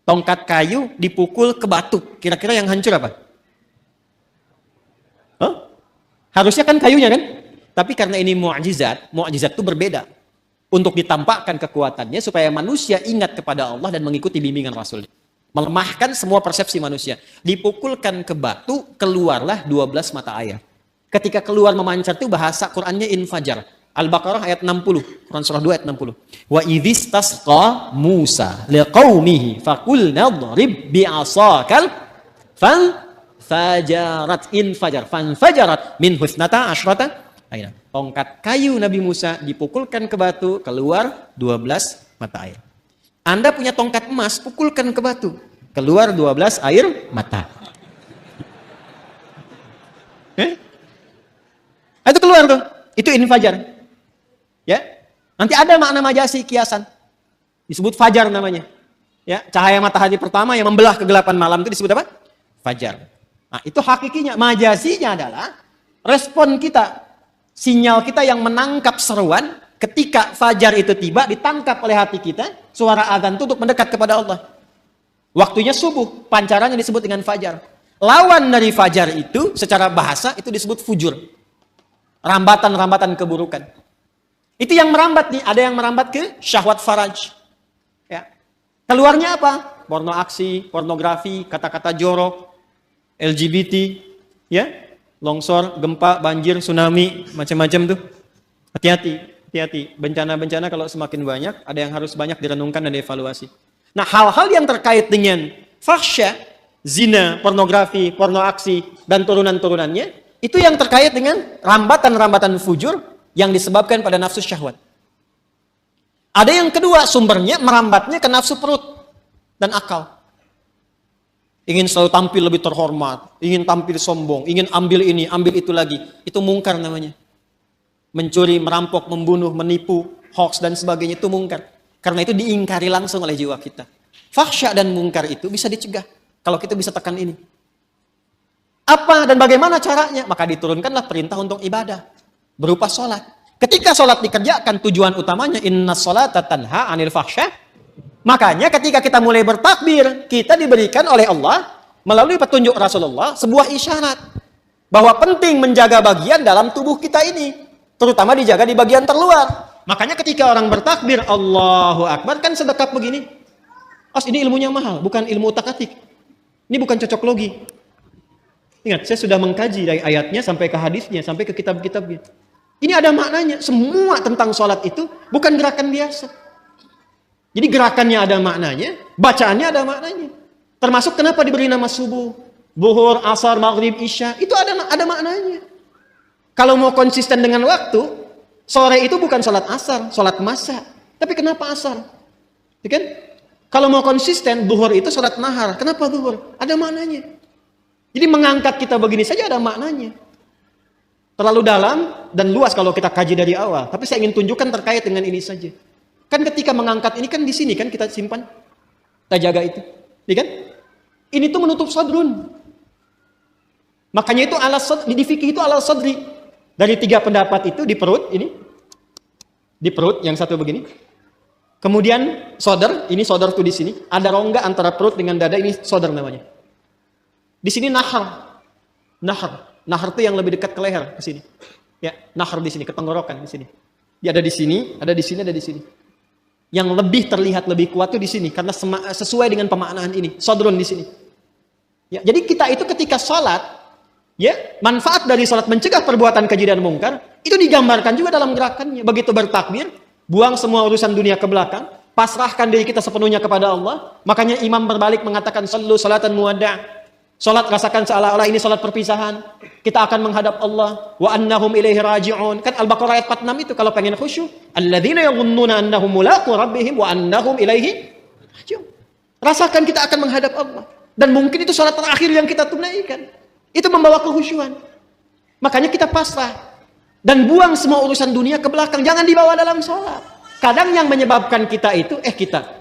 Tongkat kayu dipukul ke batu, kira-kira yang hancur apa? Huh? Harusnya kan kayunya kan? Tapi karena ini mu'jizat itu berbeda. Untuk ditampakkan kekuatannya supaya manusia ingat kepada Allah dan mengikuti bimbingan Rasul. Melemahkan semua persepsi manusia. Dipukulkan ke batu, keluarlah 12 mata air. Ketika keluar memancar itu bahasa Qur'annya infajar. Al-Baqarah ayat 60, Quran surah 2 ayat 60. Wa idzistasqa Musa liqaumihi faqulna dhrib bi'asakal fanfajarat min husnata asyrata aina. Tongkat kayu Nabi Musa dipukulkan ke batu, keluar 12 mata air. Anda punya tongkat emas, pukulkan ke batu, keluar 12 air mata. Itu keluar tuh, itu infajar. Ya, nanti ada makna majasi kiasan, disebut fajar namanya. Ya, cahaya matahari pertama yang membelah kegelapan malam itu disebut apa? Fajar. Nah, itu hakikinya. Majasinya adalah respon kita, sinyal kita yang menangkap seruan ketika fajar itu tiba, ditangkap oleh hati kita, suara azan itu untuk mendekat kepada Allah. Waktunya subuh, pancarannya disebut dengan fajar. Lawan dari fajar itu secara bahasa itu disebut fujur. rambatan-rambatan keburukan. Itu yang merambat nih, ada yang merambat ke syahwat faraj. Ya. Keluarnya apa? Porno aksi, pornografi, kata-kata jorok, LGBT, ya, longsor, gempa, banjir, tsunami, macam-macam tuh. Hati-hati. Bencana-bencana kalau semakin banyak, ada yang harus banyak direnungkan dan dievaluasi. Nah, hal-hal yang terkait dengan fahsya, zina, pornografi, porno aksi, dan turunan-turunannya, itu yang terkait dengan rambatan-rambatan fujur yang disebabkan pada nafsu syahwat. Ada yang kedua, sumbernya merambatnya ke nafsu perut dan akal. Ingin selalu tampil lebih terhormat, ingin tampil sombong, ingin ambil ini, ambil itu lagi. Itu mungkar namanya. Mencuri, merampok, membunuh, menipu, hoax dan sebagainya itu mungkar. Karena itu diingkari langsung oleh jiwa kita. Fahsya dan mungkar itu bisa dicegah kalau kita bisa tekan ini. Apa dan bagaimana caranya? Maka diturunkanlah perintah untuk ibadah berupa sholat. Ketika sholat dikerjakan, tujuan utamanya inna sholata tanha anil fahsya. Makanya ketika kita mulai bertakbir, kita diberikan oleh Allah melalui petunjuk Rasulullah sebuah isyarat bahwa penting menjaga bagian dalam tubuh kita ini, terutama dijaga di bagian terluar. Makanya ketika orang bertakbir Allahu Akbar kan sedekap begini. Ini ilmunya mahal, bukan ilmu utak-atik. Ini bukan cocok logi. Ingat, saya sudah mengkaji dari ayatnya sampai ke hadisnya, sampai ke kitab-kitabnya. Ini ada maknanya. Semua tentang sholat itu bukan gerakan biasa. Jadi gerakannya ada maknanya, bacaannya ada maknanya. Termasuk kenapa diberi nama subuh, zuhur, asar, maghrib, isya. Itu ada maknanya. Kalau mau konsisten dengan waktu, sore itu bukan sholat asar, sholat masa. Tapi kenapa asar? Ya kan? Kalau mau konsisten, zuhur itu sholat nahar. Kenapa zuhur? Ada maknanya. Jadi mengangkat kita begini saja ada maknanya. Terlalu dalam dan luas kalau kita kaji dari awal. Tapi saya ingin tunjukkan terkait dengan ini saja. Kan ketika mengangkat ini kan di sini kan kita simpan. Kita jaga itu. Ya kan? Ini tuh menutup sadrun. Makanya itu di fikih itu ala sadri. Dari 3 pendapat itu di perut ini. Di perut yang satu begini. Kemudian sodar, ini sodar tuh di sini. Ada rongga antara perut dengan dada, ini sodar namanya. Di sini nahar. Nahar itu yang lebih dekat ke leher di sini. Ya, nahar di sini, ke tenggorokan di sini. Dia ada di sini, ada di sini, ada di sini. Yang lebih terlihat lebih kuat itu di sini karena sesuai dengan pemaknaan ini. Sodrun di sini. Ya, jadi kita itu ketika sholat, ya, manfaat dari sholat mencegah perbuatan keji dan mungkar itu digambarkan juga dalam gerakannya. Begitu bertakbir, buang semua urusan dunia ke belakang, pasrahkan diri kita sepenuhnya kepada Allah. Makanya imam berbalik mengatakan sallu salatan muwadda'. Salat rasakan seolah-olah ini salat perpisahan. Kita akan menghadap Allah. Wa annahum ilaihi raji'un. Kan Al-Baqarah ayat 46 itu kalau pengen khusyuk. Alladzina yadhunnuna annahum mulaqu rabbihim wa annahum ilaihi raji'un. Rasakan kita akan menghadap Allah. Dan mungkin itu salat terakhir yang kita tunaikan. Itu membawa kehusyuan. Makanya kita pasrah. Dan buang semua urusan dunia ke belakang. Jangan dibawa dalam salat. Kadang yang menyebabkan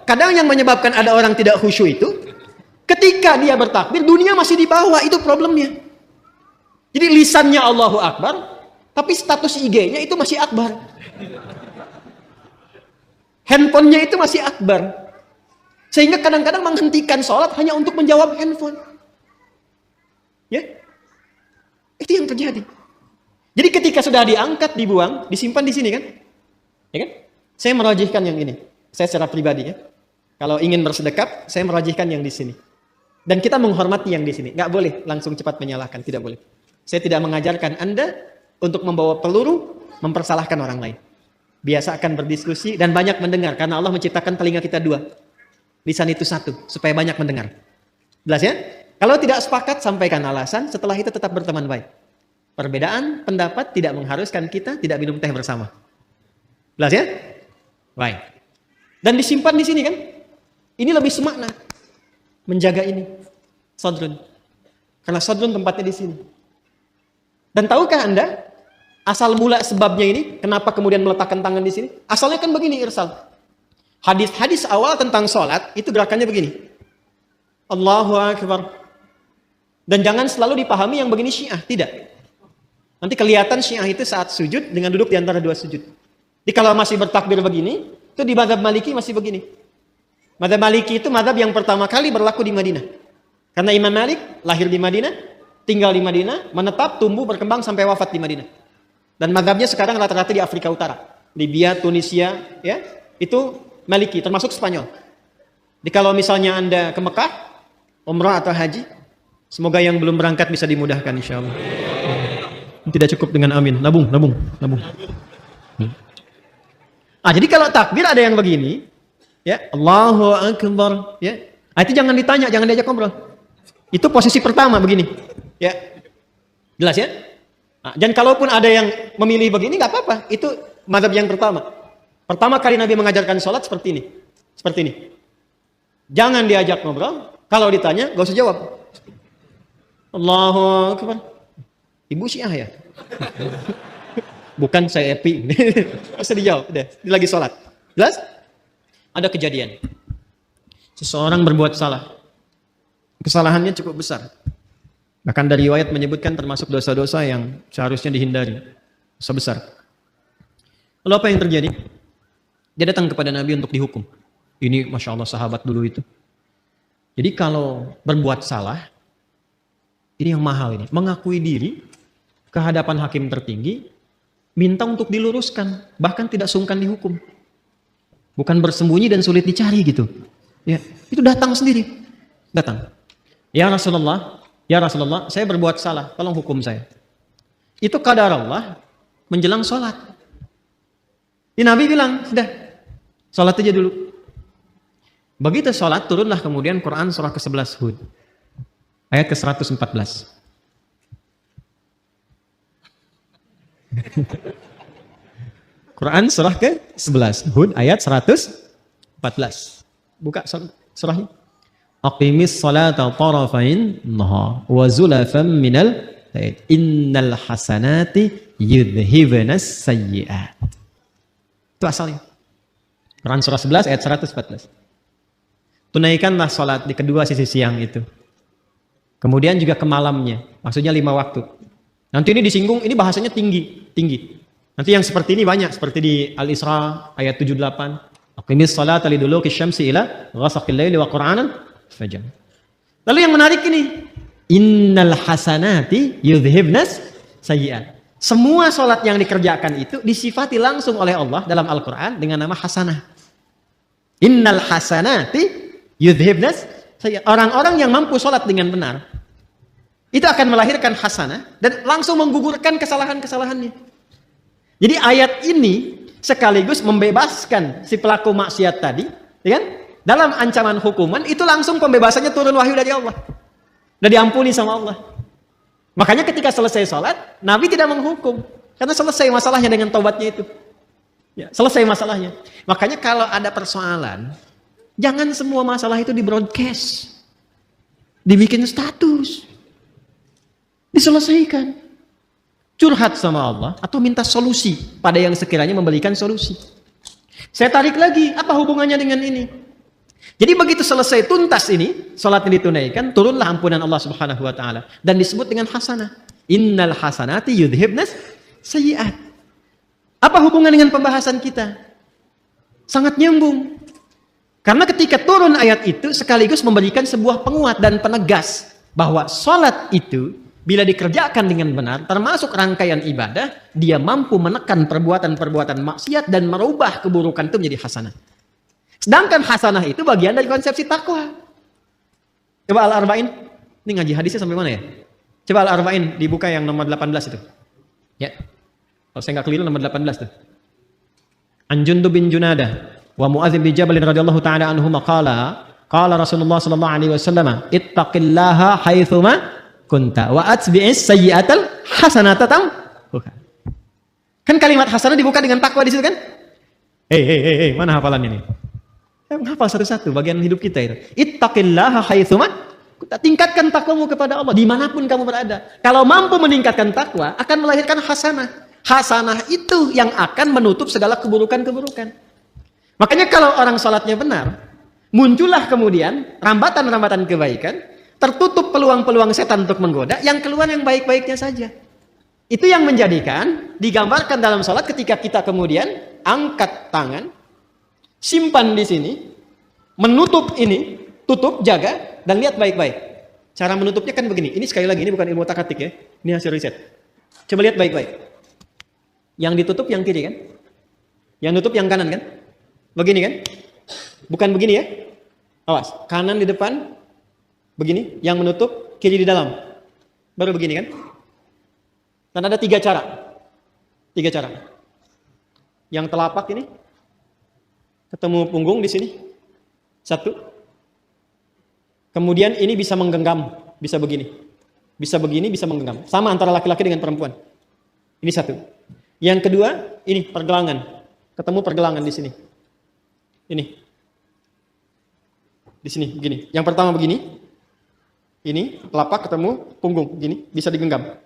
kadang yang menyebabkan ada orang tidak khusyuk itu ketika dia bertakbir, dunia masih di bawah, itu problemnya. Jadi lisannya Allahu Akbar, tapi status IG-nya itu masih Akbar. Handphonenya itu masih Akbar. Sehingga kadang-kadang menghentikan sholat hanya untuk menjawab handphone. Ya, itu yang terjadi. Jadi ketika sudah diangkat, dibuang, disimpan di sini kan? Ya kan? Saya merajihkan yang ini. Saya secara pribadi ya. Kalau ingin bersedekap, saya merajihkan yang di sini. Dan kita menghormati yang di sini. Nggak boleh langsung cepat menyalahkan. Tidak boleh. Saya tidak mengajarkan Anda untuk membawa peluru, mempersalahkan orang lain. Biasakan berdiskusi dan banyak mendengar. Karena Allah menciptakan telinga kita 2. Lisan itu 1. Supaya banyak mendengar. Jelas ya? Kalau tidak sepakat, sampaikan alasan. Setelah itu tetap berteman baik. Perbedaan pendapat tidak mengharuskan kita tidak minum teh bersama. Jelas ya? Baik. Dan disimpan di sini kan? Ini lebih semakna. Menjaga ini. Sadrun. Karena sadrun tempatnya di sini. Dan tahukah Anda? Asal mula sebabnya ini. Kenapa kemudian meletakkan tangan di sini? Asalnya kan begini irsal. Hadis-hadis awal tentang sholat. Itu gerakannya begini. Allahu Akbar. Dan jangan selalu dipahami yang begini Syiah. Tidak. Nanti kelihatan Syiah itu saat sujud dengan duduk di antara 2 sujud. Jadi kalau masih bertakbir begini. Itu di mazhab Maliki masih begini. Mazhab Maliki itu mazhab yang pertama kali berlaku di Madinah. Karena Imam Malik lahir di Madinah, tinggal di Madinah, menetap, tumbuh, berkembang sampai wafat di Madinah. Dan mazhabnya sekarang rata-rata di Afrika Utara. Libya, Tunisia, ya, itu Maliki, termasuk Spanyol. Jadi kalau misalnya Anda ke Mekah, umrah atau haji, semoga yang belum berangkat bisa dimudahkan insyaallah. Tidak cukup dengan amin, nabung. Jadi kalau takbir ada yang begini, ya, Allahu Akbar, ya. Itu jangan ditanya, jangan diajak ngobrol. Itu posisi pertama begini, ya. Jelas ya? Dan kalaupun ada yang memilih begini nggak apa-apa, itu mazhab yang pertama. Pertama kali Nabi mengajarkan sholat seperti ini. Seperti ini. Jangan diajak ngobrol. Kalau ditanya, gak usah jawab. Allahu Akbar. Ibu Syiah ya? Bukan saya epi. Gak usah dijawab. Udah, ini lagi sholat. Jelas? Ada kejadian. Seseorang berbuat salah. Kesalahannya cukup besar. Bahkan dari riwayat menyebutkan termasuk dosa-dosa yang seharusnya dihindari. Dosa besar. Lalu apa yang terjadi? Dia datang kepada Nabi untuk dihukum. Ini Masya Allah sahabat dulu itu. Jadi kalau berbuat salah, ini yang mahal ini. Mengakui diri ke hadapan hakim tertinggi, minta untuk diluruskan. Bahkan tidak sungkan dihukum. Bukan bersembunyi dan sulit dicari gitu. Ya, itu datang sendiri. Datang. Ya Rasulullah, saya berbuat salah, tolong hukum saya. Itu qadar Allah menjelang sholat. Nabi bilang, sudah, sholat aja dulu. Begitu sholat, turunlah kemudian Quran surah ke-11 Hud. Ayat ke-114. Quran surah ke-11 Hud ayat 114. Buka surahnya. Aqimis salata tarafain nahar wa zulafan minal lail. Innal hasanati yudhhibunas sayyi'at. Itu asalnya. Quran surah 11 ayat 114. Tunaikanlah salat di kedua sisi siang itu. Kemudian juga ke malamnya. Maksudnya 5 waktu. Nanti ini disinggung, ini bahasanya tinggi. Nanti yang seperti ini banyak. Seperti di Al-Isra ayat 78. Aqimis salata liduluki syamsi ila ghasaqil laili wa qur'anan fajr. Lalu yang menarik ini. Innal hasanati yudhhibnas sayyi'at. Semua salat yang dikerjakan itu disifati langsung oleh Allah dalam Al-Quran dengan nama hasanah. Innal hasanati yudhhibnas sayyi'at. Orang-orang yang mampu salat dengan benar, itu akan melahirkan hasanah dan langsung menggugurkan kesalahan-kesalahannya. Jadi ayat ini sekaligus membebaskan si pelaku maksiat tadi, ya kan? Dalam ancaman hukuman itu langsung pembebasannya turun wahyu dari Allah. Dan diampuni sama Allah. Makanya ketika selesai sholat, Nabi tidak menghukum. Karena selesai masalahnya dengan taubatnya itu. Ya, selesai masalahnya. Makanya kalau ada persoalan, jangan semua masalah itu di-broadcast. Dibikin status. Diselesaikan. Curhat sama Allah atau minta solusi pada yang sekiranya memberikan solusi. Saya tarik lagi, apa hubungannya dengan ini? Jadi begitu selesai tuntas ini, salatnya ditunaikan, turunlah ampunan Allah Subhanahu wa taala dan disebut dengan hasanah. Innal hasanati yudhhibnas sayyi'at. Apa hubungan dengan pembahasan kita? Sangat nyambung. Karena ketika turun ayat itu sekaligus memberikan sebuah penguat dan penegas bahwa salat itu bila dikerjakan dengan benar, termasuk rangkaian ibadah, dia mampu menekan perbuatan-perbuatan maksiat dan merubah keburukan itu menjadi hasanah. Sedangkan hasanah itu bagian dari konsepsi takwa. Coba Al-Arba'in, ini ngaji hadisnya sampai mana ya? Coba Al-Arba'in dibuka yang nomor 18 itu. Ya, kalau saya nggak keliru nomor 18 tuh. An Jundub bin Junadah wa Mu'adz bin Jabal radhiyallahu ta'ala anhuma qala Rasulullah sallallahu alaihi wasallam ittaqillaha haitsuma kunta wa atbi'is sayyi'atal hasanata tamhuha. Kan kalimat hasanah dibuka dengan takwa di situ kan? Hei, mana hafalannya nih? Hafal satu-satu bagian hidup kita itu. Ittaqillaha haitsuma kunta. Tingkatkan takwamu kepada Allah dimanapun kamu berada. Kalau mampu meningkatkan takwa akan melahirkan hasanah. Hasanah itu yang akan menutup segala keburukan-keburukan. Makanya kalau orang salatnya benar, muncullah kemudian rambatan-rambatan kebaikan, tertutup peluang-peluang setan untuk menggoda, yang keluar yang baik-baiknya saja. Itu yang menjadikan digambarkan dalam salat ketika kita kemudian angkat tangan, simpan di sini, menutup ini, tutup, jaga, dan lihat baik-baik. Cara menutupnya kan begini. Ini sekali lagi, ini bukan ilmu takatik ya. Ini hasil riset. Coba lihat baik-baik. Yang ditutup yang kiri kan? Yang nutup yang kanan kan? Begini kan? Bukan begini ya? Awas, kanan di depan, begini. Yang menutup, kiri di dalam. Baru begini kan? Dan ada 3 cara. 3 cara. Yang telapak ini, ketemu punggung di sini. 1. Kemudian ini bisa menggenggam, bisa begini. Bisa begini, bisa menggenggam. Sama antara laki-laki dengan perempuan. Ini 1. Yang kedua, ini pergelangan. Ketemu pergelangan di sini. Ini. Di sini, begini. Yang pertama begini. Ini, telapak ketemu punggung, begini. Bisa digenggam.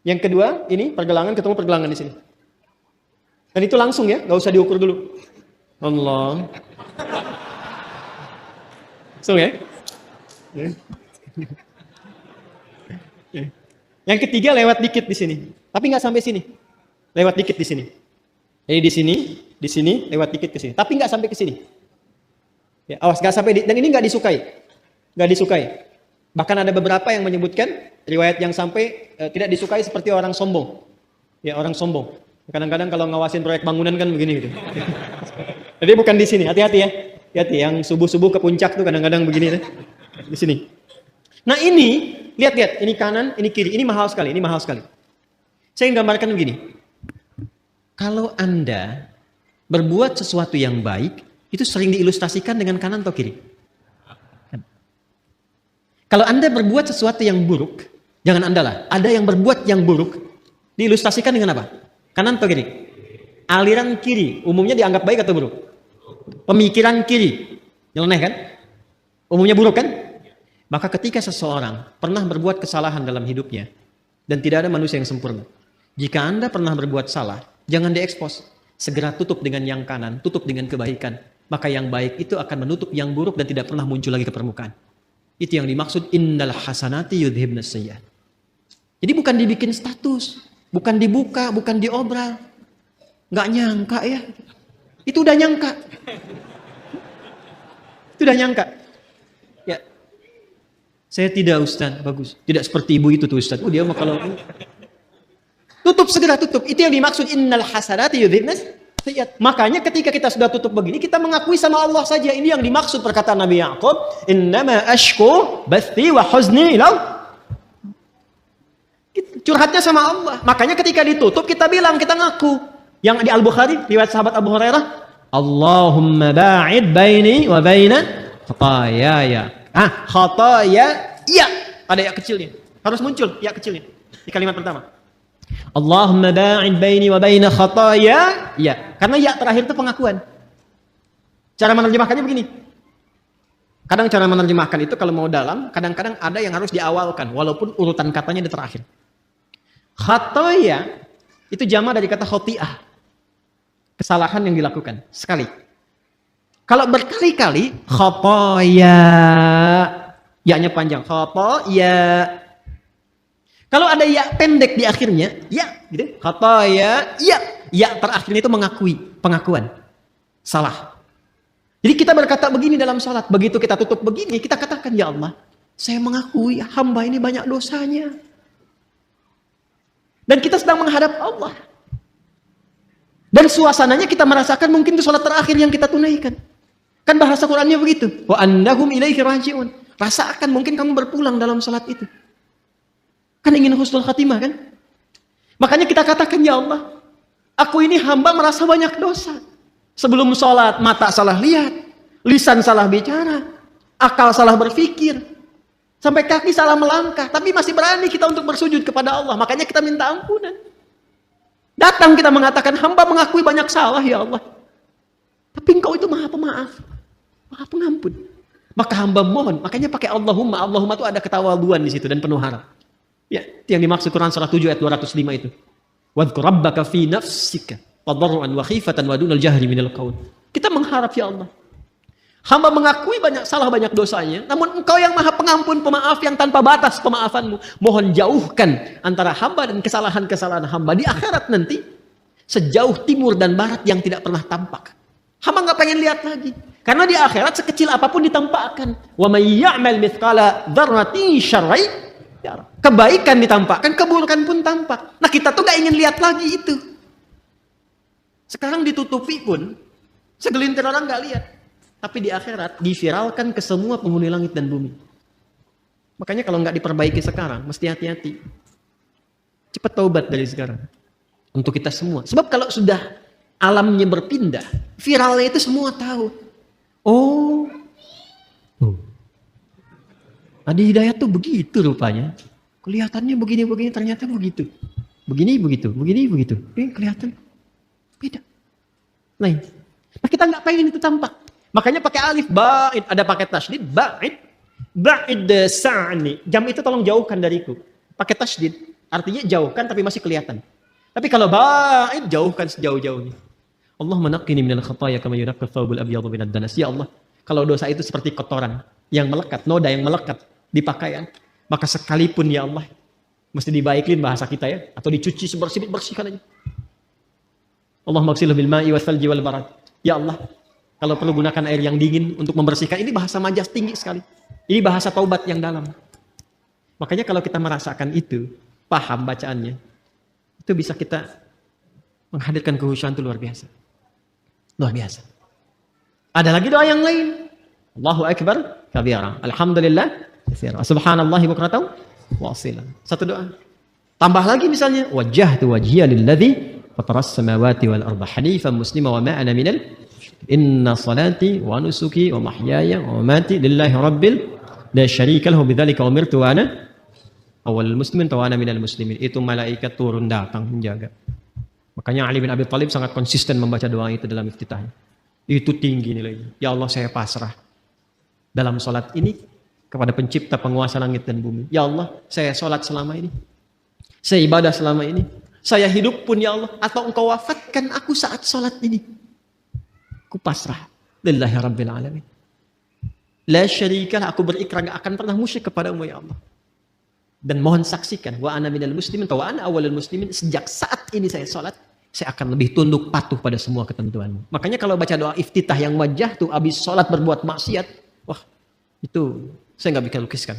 Yang kedua, ini pergelangan ketemu pergelangan di sini. Dan itu langsung ya, nggak usah diukur dulu. Allah. Langsung ya. Yang ketiga lewat dikit di sini. Tapi nggak sampai sini. Lewat dikit di sini. Jadi di sini, lewat dikit ke sini. Tapi nggak sampai ke sini. Ya, awas, nggak sampai. Dan ini nggak disukai. Nggak disukai. Bahkan ada beberapa yang menyebutkan riwayat yang sampai tidak disukai seperti orang sombong. Ya, orang sombong. Kadang-kadang kalau ngawasin proyek bangunan kan begini gitu. Jadi bukan di sini, hati-hati ya. Hati-hati, yang subuh-subuh ke puncak tuh kadang-kadang begini. Di sini. Nah ini, lihat-lihat, ini kanan, ini kiri. Ini mahal sekali, ini mahal sekali. Saya gambarkan begini. Kalau Anda berbuat sesuatu yang baik, itu sering diilustrasikan dengan kanan atau kiri? Kalau Anda berbuat sesuatu yang buruk, jangan Anda lah. Ada yang berbuat yang buruk, diilustrasikan dengan apa? Kanan atau kiri? Aliran kiri, umumnya dianggap baik atau buruk? Pemikiran kiri, nyeleneh kan? Umumnya buruk kan? Maka ketika seseorang pernah berbuat kesalahan dalam hidupnya, dan tidak ada manusia yang sempurna. Jika Anda pernah berbuat salah, jangan diekspos. Segera tutup dengan yang kanan, tutup dengan kebaikan. Maka yang baik itu akan menutup yang buruk dan tidak pernah muncul lagi ke permukaan. Itu yang dimaksud innal hasanati yudhibnas sayyi'at. Jadi bukan dibikin status, bukan dibuka, bukan diobral. Nggak nyangka ya. Itu udah nyangka. Itu udah nyangka. Ya. Saya tidak Ustaz, bagus. Tidak seperti ibu itu tuh Ustaz. Oh dia mah kalau tutup, segera tutup. Itu yang dimaksud innal hasanati yudhibnas sayyi'at. Makanya ketika kita sudah tutup begini, kita mengakui sama Allah saja. Ini yang dimaksud perkataan Nabi Ya'qub, innama ashku bathi wa huzni ila. Curhatnya sama Allah. Makanya ketika ditutup kita bilang, kita ngaku. Yang di Al-Bukhari, riwayat sahabat Abu Hurairah, Allahumma ba'id baini wa baina khataaya. Khataaya, ya. Ada ya kecilnya. Harus muncul ya kecilnya di kalimat pertama. Allahumma ba'id baini wa baina khataaya, ya. Karena ya terakhir itu pengakuan. Cara menerjemahkannya begini. Kadang cara menerjemahkan itu kalau mau dalam, kadang-kadang ada yang harus diawalkan walaupun urutan katanya di terakhir. Khataaya itu jama dari kata khoti'ah. Kesalahan yang dilakukan sekali. Kalau berkali-kali khataaya, ya-nya panjang. Khataaya. Kalau ada ya pendek di akhirnya, ya gitu. Khataaya, ya. Ya terakhirnya itu mengakui, pengakuan. Salah. Jadi kita berkata begini dalam salat, begitu kita tutup begini, kita katakan, ya Allah, saya mengakui hamba ini banyak dosanya. Dan kita sedang menghadap Allah. Dan suasananya kita merasakan mungkin itu salat terakhir yang kita tunaikan. Kan bahasa Qur'annya begitu. Wa annahum ilaihi raji'un. Rasakan mungkin kamu berpulang dalam salat itu. Kan ingin husnul khatimah kan? Makanya kita katakan, ya Allah, aku ini hamba merasa banyak dosa. Sebelum sholat, mata salah lihat, lisan salah bicara, akal salah berpikir, sampai kaki salah melangkah. Tapi masih berani kita untuk bersujud kepada Allah. Makanya kita minta ampunan. Datang kita mengatakan, hamba mengakui banyak salah ya Allah. Tapi engkau itu maha pemaaf, maha pengampun. Maka hamba mohon, makanya pakai Allahumma. Allahumma itu ada ketawaduan di situ dan penuh harap. Ya, itu yang dimaksud Quran surah 7 ayat 205 itu. Wadhkur rabbaka fi nafsika tadarruan wa khifatan wa dunal jahri minal qaul. Kita mengharap ya Allah. Hamba mengakui banyak salah, banyak dosanya. Namun engkau yang maha pengampun, pemaaf yang tanpa batas pemaafanmu. Mohon jauhkan antara hamba dan kesalahan-kesalahan hamba. Di akhirat nanti, sejauh timur dan barat yang tidak pernah tampak. Hamba nggak pengen lihat lagi. Karena di akhirat sekecil apapun ditampakkan. Wa may ya'mal mithqala dzarratin syarran yarah. Kebaikan ditampakkan, keburukan pun tampak. Nah kita tuh nggak ingin lihat lagi itu. Sekarang ditutupi pun, segelintir orang nggak lihat. Tapi di akhirat diviralkan ke semua penghuni langit dan bumi. Makanya kalau nggak diperbaiki sekarang, mesti hati-hati. Cepat taubat dari sekarang. Untuk kita semua. Sebab kalau sudah alamnya berpindah, viralnya itu semua tahu. Oh, Adi Hidayat tuh begitu rupanya. Kelihatannya begini-begini, ternyata begitu. Begini, begitu. Begini, begitu. Kelihatan beda. Lain. Nah, kita nggak pengen itu tampak. Makanya pakai alif, ba'id. Ada pakai tasydid, ba'id. Ba'id sa'ni. Jam itu tolong jauhkan dariku. Pakai tasydid. Artinya jauhkan tapi masih kelihatan. Tapi kalau ba'id, jauhkan sejauh-jauhnya. Allah menaqqini minal khataya kama yunaqqa thawbul abyadu minad danas. Ya Allah, kalau dosa itu seperti kotoran yang melekat, noda yang melekat di pakaian, maka sekalipun ya Allah, mesti dibaiklin bahasa kita ya, atau dicuci bersihkan aja. Allahumma ghsilhu bil ma'i wal thalji wal barad. Ya Allah, kalau perlu gunakan air yang dingin untuk membersihkan. Ini bahasa majaz tinggi sekali. Ini bahasa taubat yang dalam. Makanya kalau kita merasakan itu, paham bacaannya, itu bisa kita menghadirkan kehusyuan itu luar biasa. Luar biasa. Ada lagi doa yang lain. Allahu Akbar kabira. Alhamdulillah katsira. Subhanallahi bukratan wa asila. Satu doa. Tambah lagi misalnya, wajjahtu wajhiya lilladzi fataras samawati wal arda hanifan muslima wa ma ana minal inna salati wa nusuki wa mahyaya wa mamati lillahi rabbil la syarika lahu bidzalika umirtu wa ana awwalul muslimin wa ana minal muslimin. Itu malaikat turun datang menjaga. Makanya Ali bin Abi Thalib sangat konsisten membaca doa itu dalam iftitahnya. Itu tinggi nilainya. Ya Allah, saya pasrah dalam sholat ini kepada pencipta penguasa langit dan bumi. Ya Allah, saya sholat selama ini. Saya ibadah selama ini. Saya hidup pun ya Allah. Atau engkau wafatkan aku saat sholat ini. Aku pasrah. Lillahi rabbil alamin. La syarikalah, aku berikrar gak akan pernah musyrik kepadamu ya Allah. Dan mohon saksikan, wa ana minal muslimin, wa ana awwalul muslimin, sejak saat ini saya sholat, saya akan lebih tunduk patuh pada semua ketentuanmu. Makanya kalau baca doa iftitah yang wajah tuh habis sholat berbuat maksiat, wah itu saya nggak bisa lukiskan.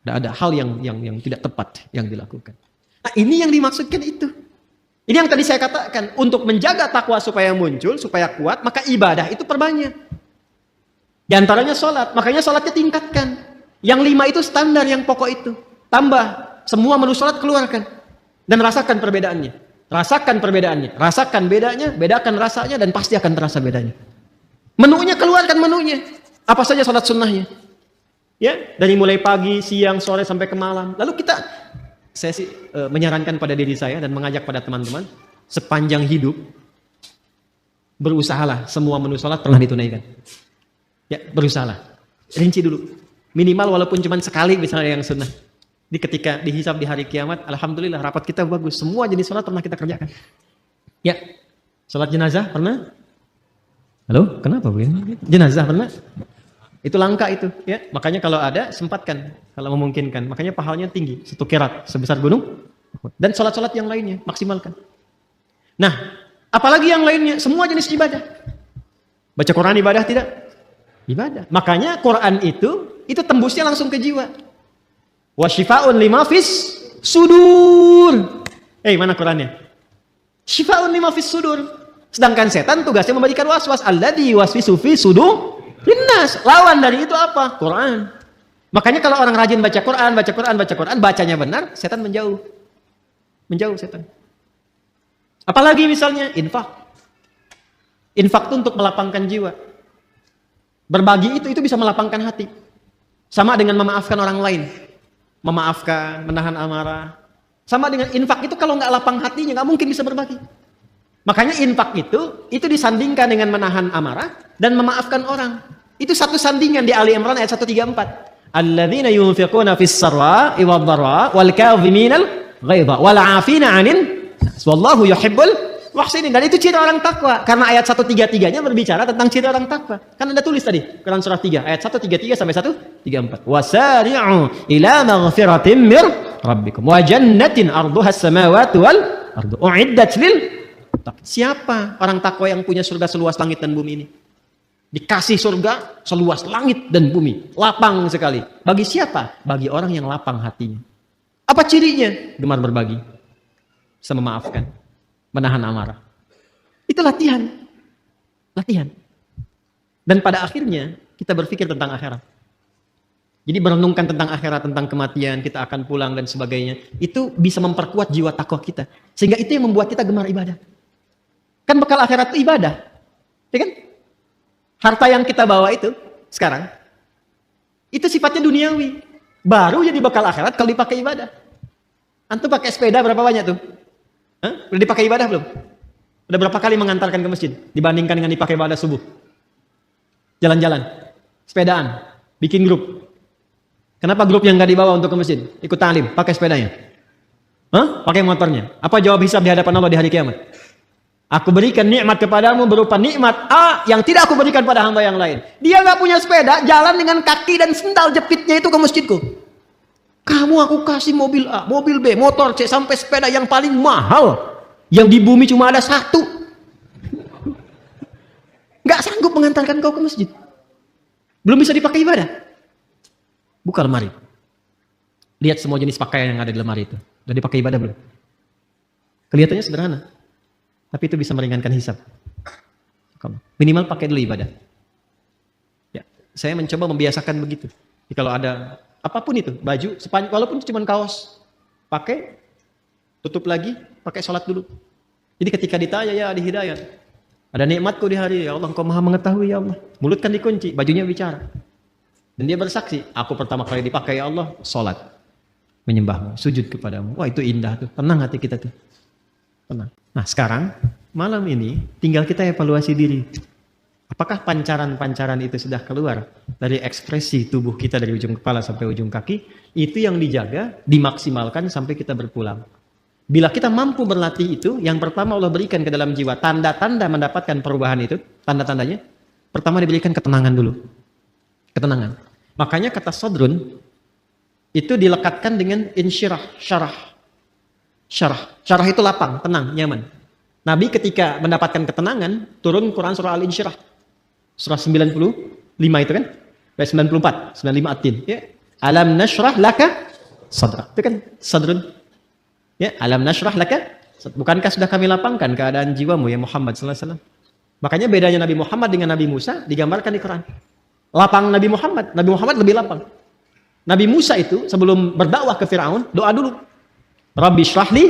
Ada hal yang tidak tepat yang dilakukan. Nah ini yang dimaksudkan itu. Ini yang tadi saya katakan, untuk menjaga takwa supaya muncul, supaya kuat, maka ibadah itu perbanyak. Di antaranya sholat, makanya sholatnya tingkatkan. Yang 5 itu standar, yang pokok itu. Tambah, semua menu sholat keluarkan. Dan rasakan perbedaannya. Rasakan perbedaannya. Rasakan bedanya, bedakan rasanya, dan pasti akan terasa bedanya. Menunya keluarkan menunya. Apa saja sholat sunnahnya. Ya, dari mulai pagi, siang, sore, sampai ke malam. Lalu saya sih menyarankan pada diri saya dan mengajak pada teman-teman, sepanjang hidup, berusahalah semua menu sholat pernah ditunaikan. Ya, berusahalah. Rinci dulu. Minimal walaupun cuma sekali misalnya yang sunnah. Ketika dihisab di hari kiamat, alhamdulillah rapat kita bagus. Semua jenis sholat pernah kita kerjakan. Ya, sholat jenazah pernah? Halo, kenapa begini? Jenazah pernah? Itu langka itu, ya. Makanya kalau ada sempatkan, kalau memungkinkan. Makanya pahalanya tinggi, 1 qirat sebesar gunung. Dan sholat-sholat yang lainnya maksimalkan. Nah, apalagi yang lainnya, semua jenis ibadah. Baca Quran ibadah tidak? Ibadah. Makanya Quran itu tembusnya langsung ke jiwa. Wa syifaa'un lima fis sudur. Mana Qurannya? Syifaa'un lima fis sudur. Sedangkan setan tugasnya memberikan waswas. Alladzi yuwaswisu fi sudur linnas. Lawan dari itu apa? Quran. Makanya kalau orang rajin baca Quran, bacanya benar, setan menjauh. Menjauh setan. Apalagi misalnya infak. Infak itu untuk melapangkan jiwa. Berbagi itu bisa melapangkan hati. Sama dengan memaafkan orang lain. Memaafkan, menahan amarah. Sama dengan infak itu kalau nggak lapang hatinya nggak mungkin bisa berbagi. Makanya infak itu disandingkan dengan menahan amarah dan memaafkan orang. Itu satu sandingan di Ali Imran ayat 134. Alladzina yunfiquna fis sarra'i wad dharra wal kadhiminal ghaidha wal 'afina 'anil nas wallahu yuhibbul muhsinin. Dan itu ciri orang takwa. Karena ayat 133-nya berbicara tentang ciri orang takwa. Kan Anda tulis tadi, Quran surah 3 ayat 133 sampai 134. Wasari'u ila maghfiratin mir rabbikum wa jannatin 'arduha as-samawati wal ardu u'iddat lil. Siapa orang takwa yang punya surga seluas langit dan bumi ini? Dikasih surga seluas langit dan bumi, lapang sekali. Bagi siapa? Bagi orang yang lapang hatinya. Apa cirinya? Gemar berbagi, bisa memaafkan, menahan amarah. Itu latihan. Latihan. Dan pada akhirnya kita berpikir tentang akhirat. Jadi merenungkan tentang akhirat, tentang kematian, kita akan pulang dan sebagainya. Itu bisa memperkuat jiwa takwa kita. Sehingga itu yang membuat kita gemar ibadah. Kan bekal akhirat itu ibadah. Ya kan? Harta yang kita bawa itu sekarang, itu sifatnya duniawi. Baru jadi bekal akhirat kalau dipakai ibadah. Antum pakai sepeda berapa banyak tuh? Hah? Udah dipakai ibadah belum? Udah berapa kali mengantarkan ke masjid dibandingkan dengan dipakai ibadah subuh? Jalan-jalan, sepedaan, bikin grup. Kenapa grup yang nggak dibawa untuk ke masjid? Ikut ta'lim, pakai sepedanya. Hah? Pakai motornya. Apa jawab hisab di hadapan Allah di hari kiamat? Aku berikan nikmat kepadamu berupa nikmat A yang tidak aku berikan pada hamba yang lain. Dia nggak punya sepeda, jalan dengan kaki dan sendal jepitnya itu ke masjidku. Kamu aku kasih mobil A, mobil B, motor C, sampai sepeda yang paling mahal. Yang di bumi cuma ada satu. Nggak sanggup mengantarkan kau ke masjid. Belum bisa dipakai ibadah. Buka lemari. Lihat semua jenis pakaian yang ada di lemari itu. Udah dipakai ibadah belum? Kelihatannya sederhana. Tapi itu bisa meringankan hisab. Minimal pakai dulu ibadah. Ya, saya mencoba membiasakan begitu. Jadi kalau ada apapun itu, baju, sepanjang, walaupun cuma kaos, pakai, tutup lagi, pakai sholat dulu. Jadi ketika ditanya, ya di hidayat, ada nikmatku di hari, ya Allah, Engkau maha mengetahui, ya Allah. Mulut kan dikunci, bajunya bicara. Dan dia bersaksi, aku pertama kali dipakai, ya Allah, sholat. Menyembahmu, sujud kepadamu. Wah itu indah tuh, tenang hati kita tuh. Tenang. Nah sekarang, malam ini, tinggal kita evaluasi diri. Apakah pancaran-pancaran itu sudah keluar dari ekspresi tubuh kita dari ujung kepala sampai ujung kaki? Itu yang dijaga, dimaksimalkan sampai kita berpulang. Bila kita mampu berlatih itu, yang pertama Allah berikan ke dalam jiwa tanda-tanda mendapatkan perubahan itu, tanda-tandanya, pertama diberikan ketenangan dulu. Ketenangan. Makanya kata sodrun, itu dilekatkan dengan insyirah, syarah. Syarah itu lapang, tenang, nyaman. Nabi ketika mendapatkan ketenangan, turun Quran surah Al-Insyirah. Surah 95 itu kan? 94, 95 At-Tin. Ya. Alam nashrah laka sadrak. Itu kan sadrun. Ya, alam nashrah laka. Bukankah sudah kami lapangkan keadaan jiwamu ya Muhammad sallallahu alaihi wasallam? Makanya bedanya Nabi Muhammad dengan Nabi Musa digambarkan di Quran. Lapang Nabi Muhammad lebih lapang. Nabi Musa itu sebelum berdakwah ke Firaun, doa dulu. Rabbi shrahli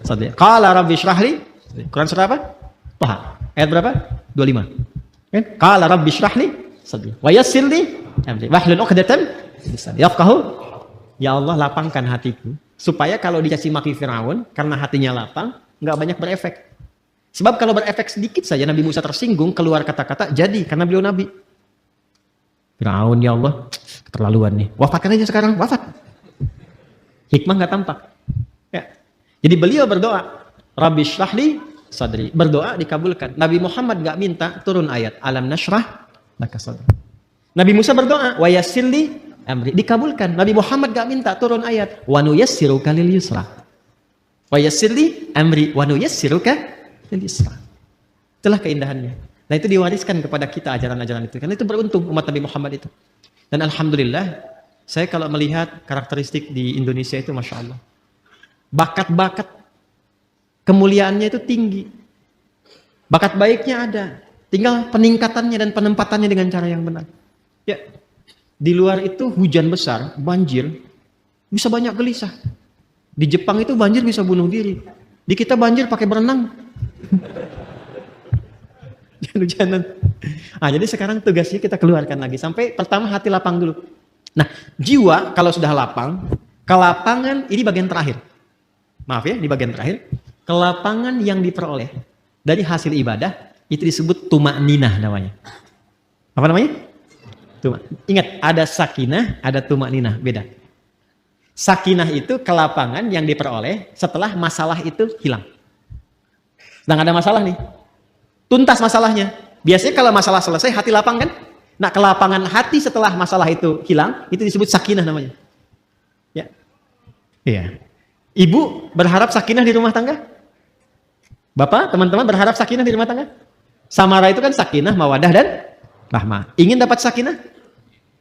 sadri. Qala rabbi shrahli. Quran surah apa? Taha. Ayat berapa? 25. Kan? Qala rabbi shrahli sadri. Wa yassirli amri. Wahlul 'uqdatam yafqahu. Ya Allah, lapangkan hatiku supaya kalau dikasih maki Firaun karena hatinya lapang, enggak banyak berefek. Sebab kalau berefek sedikit saja Nabi Musa tersinggung, keluar kata-kata jadi karena beliau nabi. Firaun, ya Allah, keterlaluan nih. Wafatkan aja sekarang, wafat. Hikmah enggak tampak. Ya. Jadi beliau berdoa, Rabbi shrahli sadri. Berdoa dikabulkan. Nabi Muhammad enggak minta turun ayat alam nashrah laka sadri. Nabi Musa berdoa, wa yassirli amri, dikabulkan. Nabi Muhammad enggak minta turun ayat wa nuyassiruka lil yusra. Wa yassirli amri wa nuyassiruka lil yusra. Itulah keindahannya. Nah itu diwariskan kepada kita ajaran-ajaran itu. Karena itu beruntung umat Nabi Muhammad itu. Dan alhamdulillah, saya kalau melihat karakteristik di Indonesia itu Masya Allah. Bakat-bakat kemuliaannya itu tinggi. Bakat baiknya ada. Tinggal peningkatannya dan penempatannya dengan cara yang benar. Ya, di luar itu hujan besar, banjir, bisa banyak gelisah. Di Jepang itu banjir bisa bunuh diri. Di kita banjir pakai berenang. Hujanan. Ah, jadi sekarang tugasnya kita keluarkan lagi. Sampai pertama hati lapang dulu. Nah, jiwa kalau sudah lapang, kelapangan ini bagian terakhir. Maaf ya, di bagian terakhir. Kelapangan yang diperoleh dari hasil ibadah, itu disebut tumakninah namanya. Apa namanya? Ingat, ada sakinah, ada tumakninah, beda. Sakinah itu kelapangan yang diperoleh setelah masalah itu hilang. Sedang ada masalah nih. Tuntas masalahnya. Biasanya kalau masalah selesai, hati lapang kan? Nah, kelapangan hati setelah masalah itu hilang, itu disebut sakinah namanya. Ya. Iya. Ibu berharap sakinah di rumah tangga? Bapak, teman-teman berharap sakinah di rumah tangga? Samara itu kan sakinah, mawadah dan rahmah. Ingin dapat sakinah?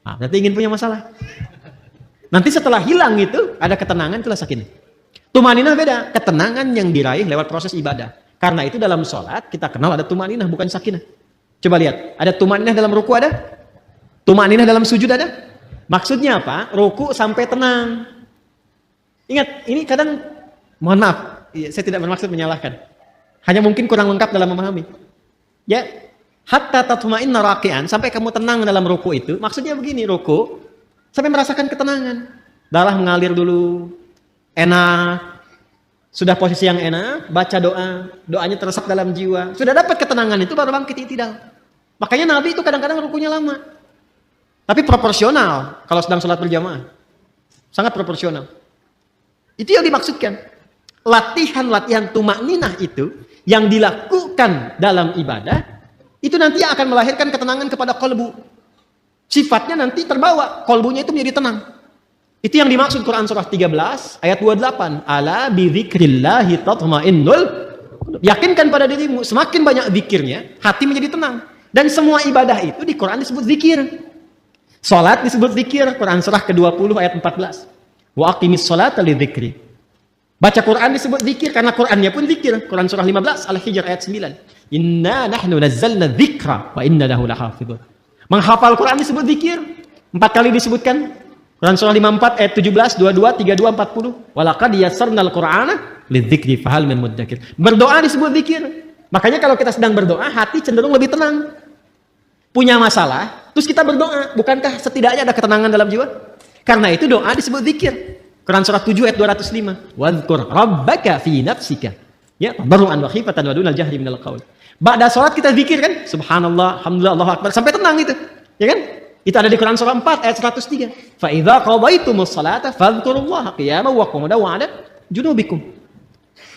Nah, berarti ingin punya masalah. Nanti setelah hilang itu, ada ketenangan, itulah sakinah. Tumaninah beda. Ketenangan yang diraih lewat proses ibadah. Karena itu dalam sholat kita kenal ada tumaninah bukan sakinah. Coba lihat, ada tumaninah dalam ruku ada? Tumaninah dalam sujud ada? Maksudnya apa? Ruku sampai tenang. Ingat, ini kadang, mohon maaf, saya tidak bermaksud menyalahkan. Hanya mungkin kurang lengkap dalam memahami. Ya, hatta tatma'inna raqi'an, sampai kamu tenang dalam ruku itu, maksudnya begini, ruku, sampai merasakan ketenangan. Darah mengalir dulu, enak, sudah posisi yang enak, baca doa, doanya teresap dalam jiwa, sudah dapat ketenangan itu baru bangkit i'tidal. Makanya Nabi itu kadang-kadang rukunya lama. Tapi proporsional kalau sedang sholat berjamaah. Sangat proporsional. Itu yang dimaksudkan. Latihan-latihan tumakninah itu yang dilakukan dalam ibadah itu nanti akan melahirkan ketenangan kepada kolbu. Sifatnya nanti terbawa, kolbunya itu menjadi tenang. Itu yang dimaksud Quran surah 13 ayat 28. Ala bi dzikrillahi tatmainnul. Yakinkan pada dirimu, semakin banyak zikirnya, hati menjadi tenang. Dan semua ibadah itu di Quran disebut zikir. Salat disebut zikir, Quran surah ke-20 ayat 14. Wa aqimis sholata lidzikri. Baca Quran disebut zikir karena Qurannya pun zikir. Quran surah 15 Al-Hijr ayat 9. Inna nahnu nazzalna dzikra wa inna lahu lahafidhun. Menghafal Quran disebut zikir. 4 kali disebutkan. Quran surah 54 ayat 17, 22, 32, 40. Walaqad yassarnal Qur'ana lidzikri fahal min mudzakir. Berdoa disebut zikir. Makanya kalau kita sedang berdoa, hati cenderung lebih tenang. Punya masalah, terus kita berdoa. Bukankah setidaknya ada ketenangan dalam jiwa? Karena itu doa disebut zikir. Quran surah 7 ayat 205. Wadhkur rabbaka fi nafsika. Ya, tadarruan wa khifatan wa dunal jahri minal qaul. Ba'da salat kita zikir kan? Subhanallah, alhamdulillah, Allahu akbar sampai tenang itu. Ya kan? Itu ada di Quran surah 4 ayat 103. Fa idza qadaytumus salata fadhkurullaha qiyaman wa qu'udan wa 'ala junubikum.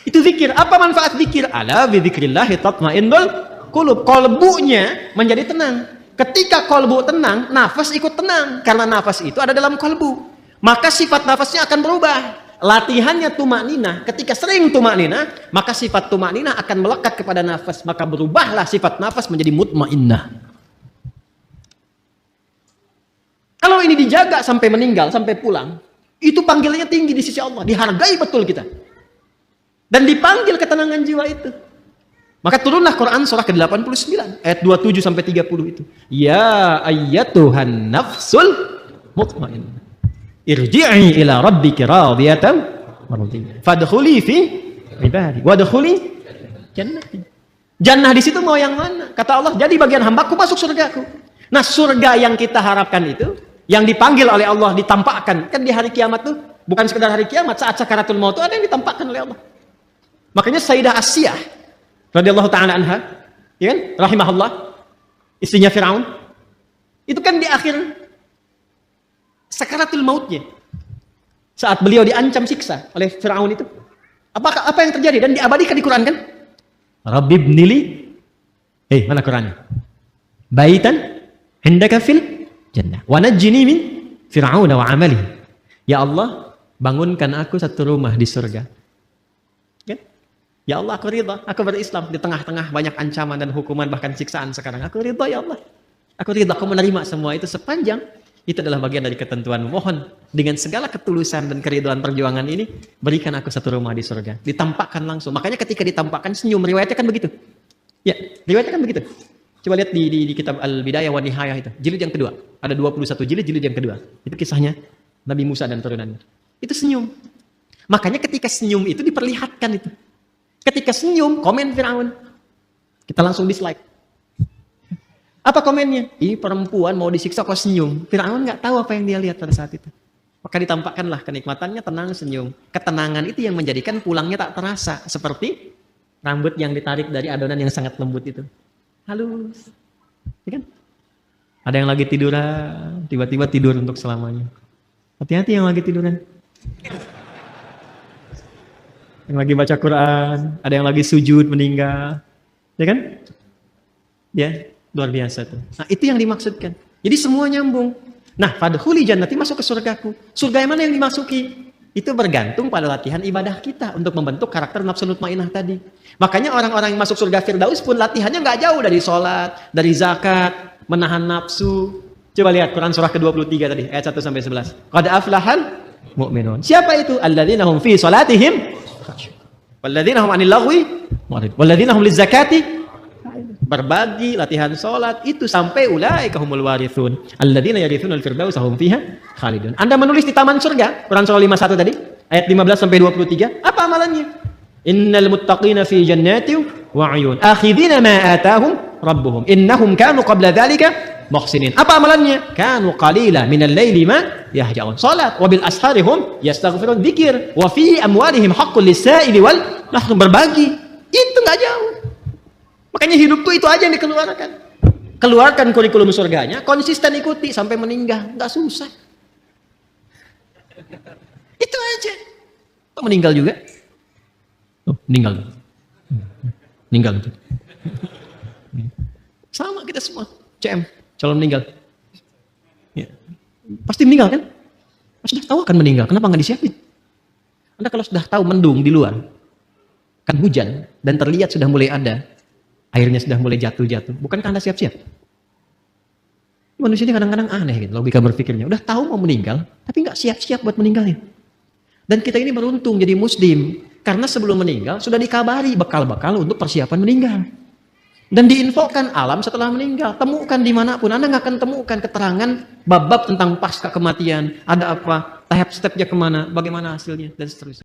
Itu zikir. Apa manfaat zikir? Ala bi dzikrillah tatmainnul qulub. Kolbunya menjadi tenang. Ketika kolbu tenang, nafas ikut tenang. Karena nafas itu ada dalam kolbu. Maka sifat nafasnya akan berubah. Latihannya tumakninah. Ketika sering tumakninah, maka sifat tumakninah akan melekat kepada nafas. Maka berubahlah sifat nafas menjadi mutmainnah. Kalau ini dijaga sampai meninggal, sampai pulang, itu panggilannya tinggi di sisi Allah. Dihargai betul kita. Dan dipanggil ketenangan jiwa itu. Maka turunlah Quran surah ke-89 ayat 27 sampai 30 itu. Ya ayyatuhan nafsul mutmainnah. Irji'i ila rabbiki radiyatan mardiyah. Fadkhuli fi ibadi wadkhuli jannati. Jannah di situ mau yang mana? Kata Allah, jadi bagian hambaku masuk surgaku. Nah, surga yang kita harapkan itu yang dipanggil oleh Allah ditampakkan kan di hari kiamat tuh, bukan sekedar hari kiamat, saat sakaratul maut itu ada yang ditampakkan oleh Allah. Makanya Sayyidah Asiyah radhiyallahu taala anha, ya kan? Rahimahullah, istrinya Firaun. Itu kan di akhir sakaratul mautnya. Saat beliau diancam siksa oleh Firaun itu. Apa yang terjadi dan diabadikan di Quran kan? Rabbibnili. Mana Qurannya? Baitan indaka fil jannah wa najjini min fir'auna wa amalihi. Ya Allah, bangunkan aku satu rumah di surga. Ya Allah, aku ridha, aku berislam di tengah-tengah banyak ancaman dan hukuman bahkan siksaan sekarang. Aku ridha ya Allah. Aku ridha, aku menerima semua itu sepanjang itu adalah bagian dari ketentuan. Mohon dengan segala ketulusan dan keridhaan perjuangan ini, berikan aku satu rumah di surga. Ditampakkan langsung. Makanya ketika ditampakkan senyum, riwayatnya kan begitu. Ya, riwayatnya kan begitu. Coba lihat di kitab Al-Bidayah wa Nihayah itu. Jilid yang kedua. Ada 21 jilid yang kedua. Itu kisahnya Nabi Musa dan turunannya. Itu senyum. Makanya ketika senyum itu diperlihatkan itu. Ketika senyum, komen Firaun. Kita langsung dislike. Apa komennya? Ih, perempuan mau disiksa kok senyum. Firaun nggak tahu apa yang dia lihat pada saat itu. Maka ditampakkanlah kenikmatannya, tenang, senyum. Ketenangan itu yang menjadikan pulangnya tak terasa. Seperti rambut yang ditarik dari adonan yang sangat lembut itu. Halus. Ya kan? Ada yang lagi tiduran, tiba-tiba tidur untuk selamanya. Hati-hati yang lagi tiduran. Yang lagi baca Quran, ada yang lagi sujud meninggal. Ya kan? Ya, luar biasa tuh. Nah, itu yang dimaksudkan. Jadi semua nyambung. Nah, fadkhuli jannati, masuk ke surgaku. Surga yang mana yang dimasuki? Itu bergantung pada latihan ibadah kita untuk membentuk karakter nafsu mutmainnah tadi. Makanya orang-orang yang masuk surga Firdaus pun latihannya nggak jauh dari sholat, dari zakat, menahan nafsu. Coba lihat Quran surah ke-23 tadi, ayat 1 sampai 11. Qad aflahal mu'minun. Siapa itu? Alladzina hum fi sholatihim. Walladzina hum 'anil lagwi mu'ridun. Walladzina hum lizakati berbagi, latihan sholat, itu sampai ulaika humul warithun alladzina yarithunal firdausa hum fiha khalidun. Anda menulis di taman surga, Quran surah 51 tadi, ayat 15 sampai 23, apa amalannya? Innal muttaqina fi jannatin wa 'uyun, akhidhina ma atahum rabbuhum, innahum kanu qabla dzalika muhsinin. Apa amalannya? Kanu qalila minal laili ma yahja'un. Salat, wa bil ashari hum yastaghfirun, dzikir, wa fi amwalihim haqqul lis-sa'ili wal mahrum, berbagi. Itu enggak jauh. Makanya hidup tuh itu aja yang dikeluarkan. Keluarkan kurikulum surganya, konsisten ikuti sampai meninggal, enggak susah. Itu aja. Kok meninggal juga? Oh, meninggal. Meninggal. Sama kita semua. CM, calon meninggal. Ya. Pasti meninggal kan? Sudah tahu akan meninggal, kenapa nggak disiapin? Anda kalau sudah tahu mendung di luar, kan hujan, dan terlihat sudah mulai ada, airnya sudah mulai jatuh-jatuh, bukankah Anda siap-siap? Manusia ini kadang-kadang aneh gitu, logika berpikirnya. Udah tahu mau meninggal, tapi nggak siap-siap buat meninggalnya. Dan kita ini beruntung jadi muslim, karena sebelum meninggal sudah dikabari bekal-bekal untuk persiapan meninggal. Dan diinfokan alam setelah meninggal. Temukan dimanapun, Anda nggak akan temukan keterangan bab-bab tentang pasca kematian. Ada apa, tahap stepnya kemana, bagaimana hasilnya, dan seterusnya.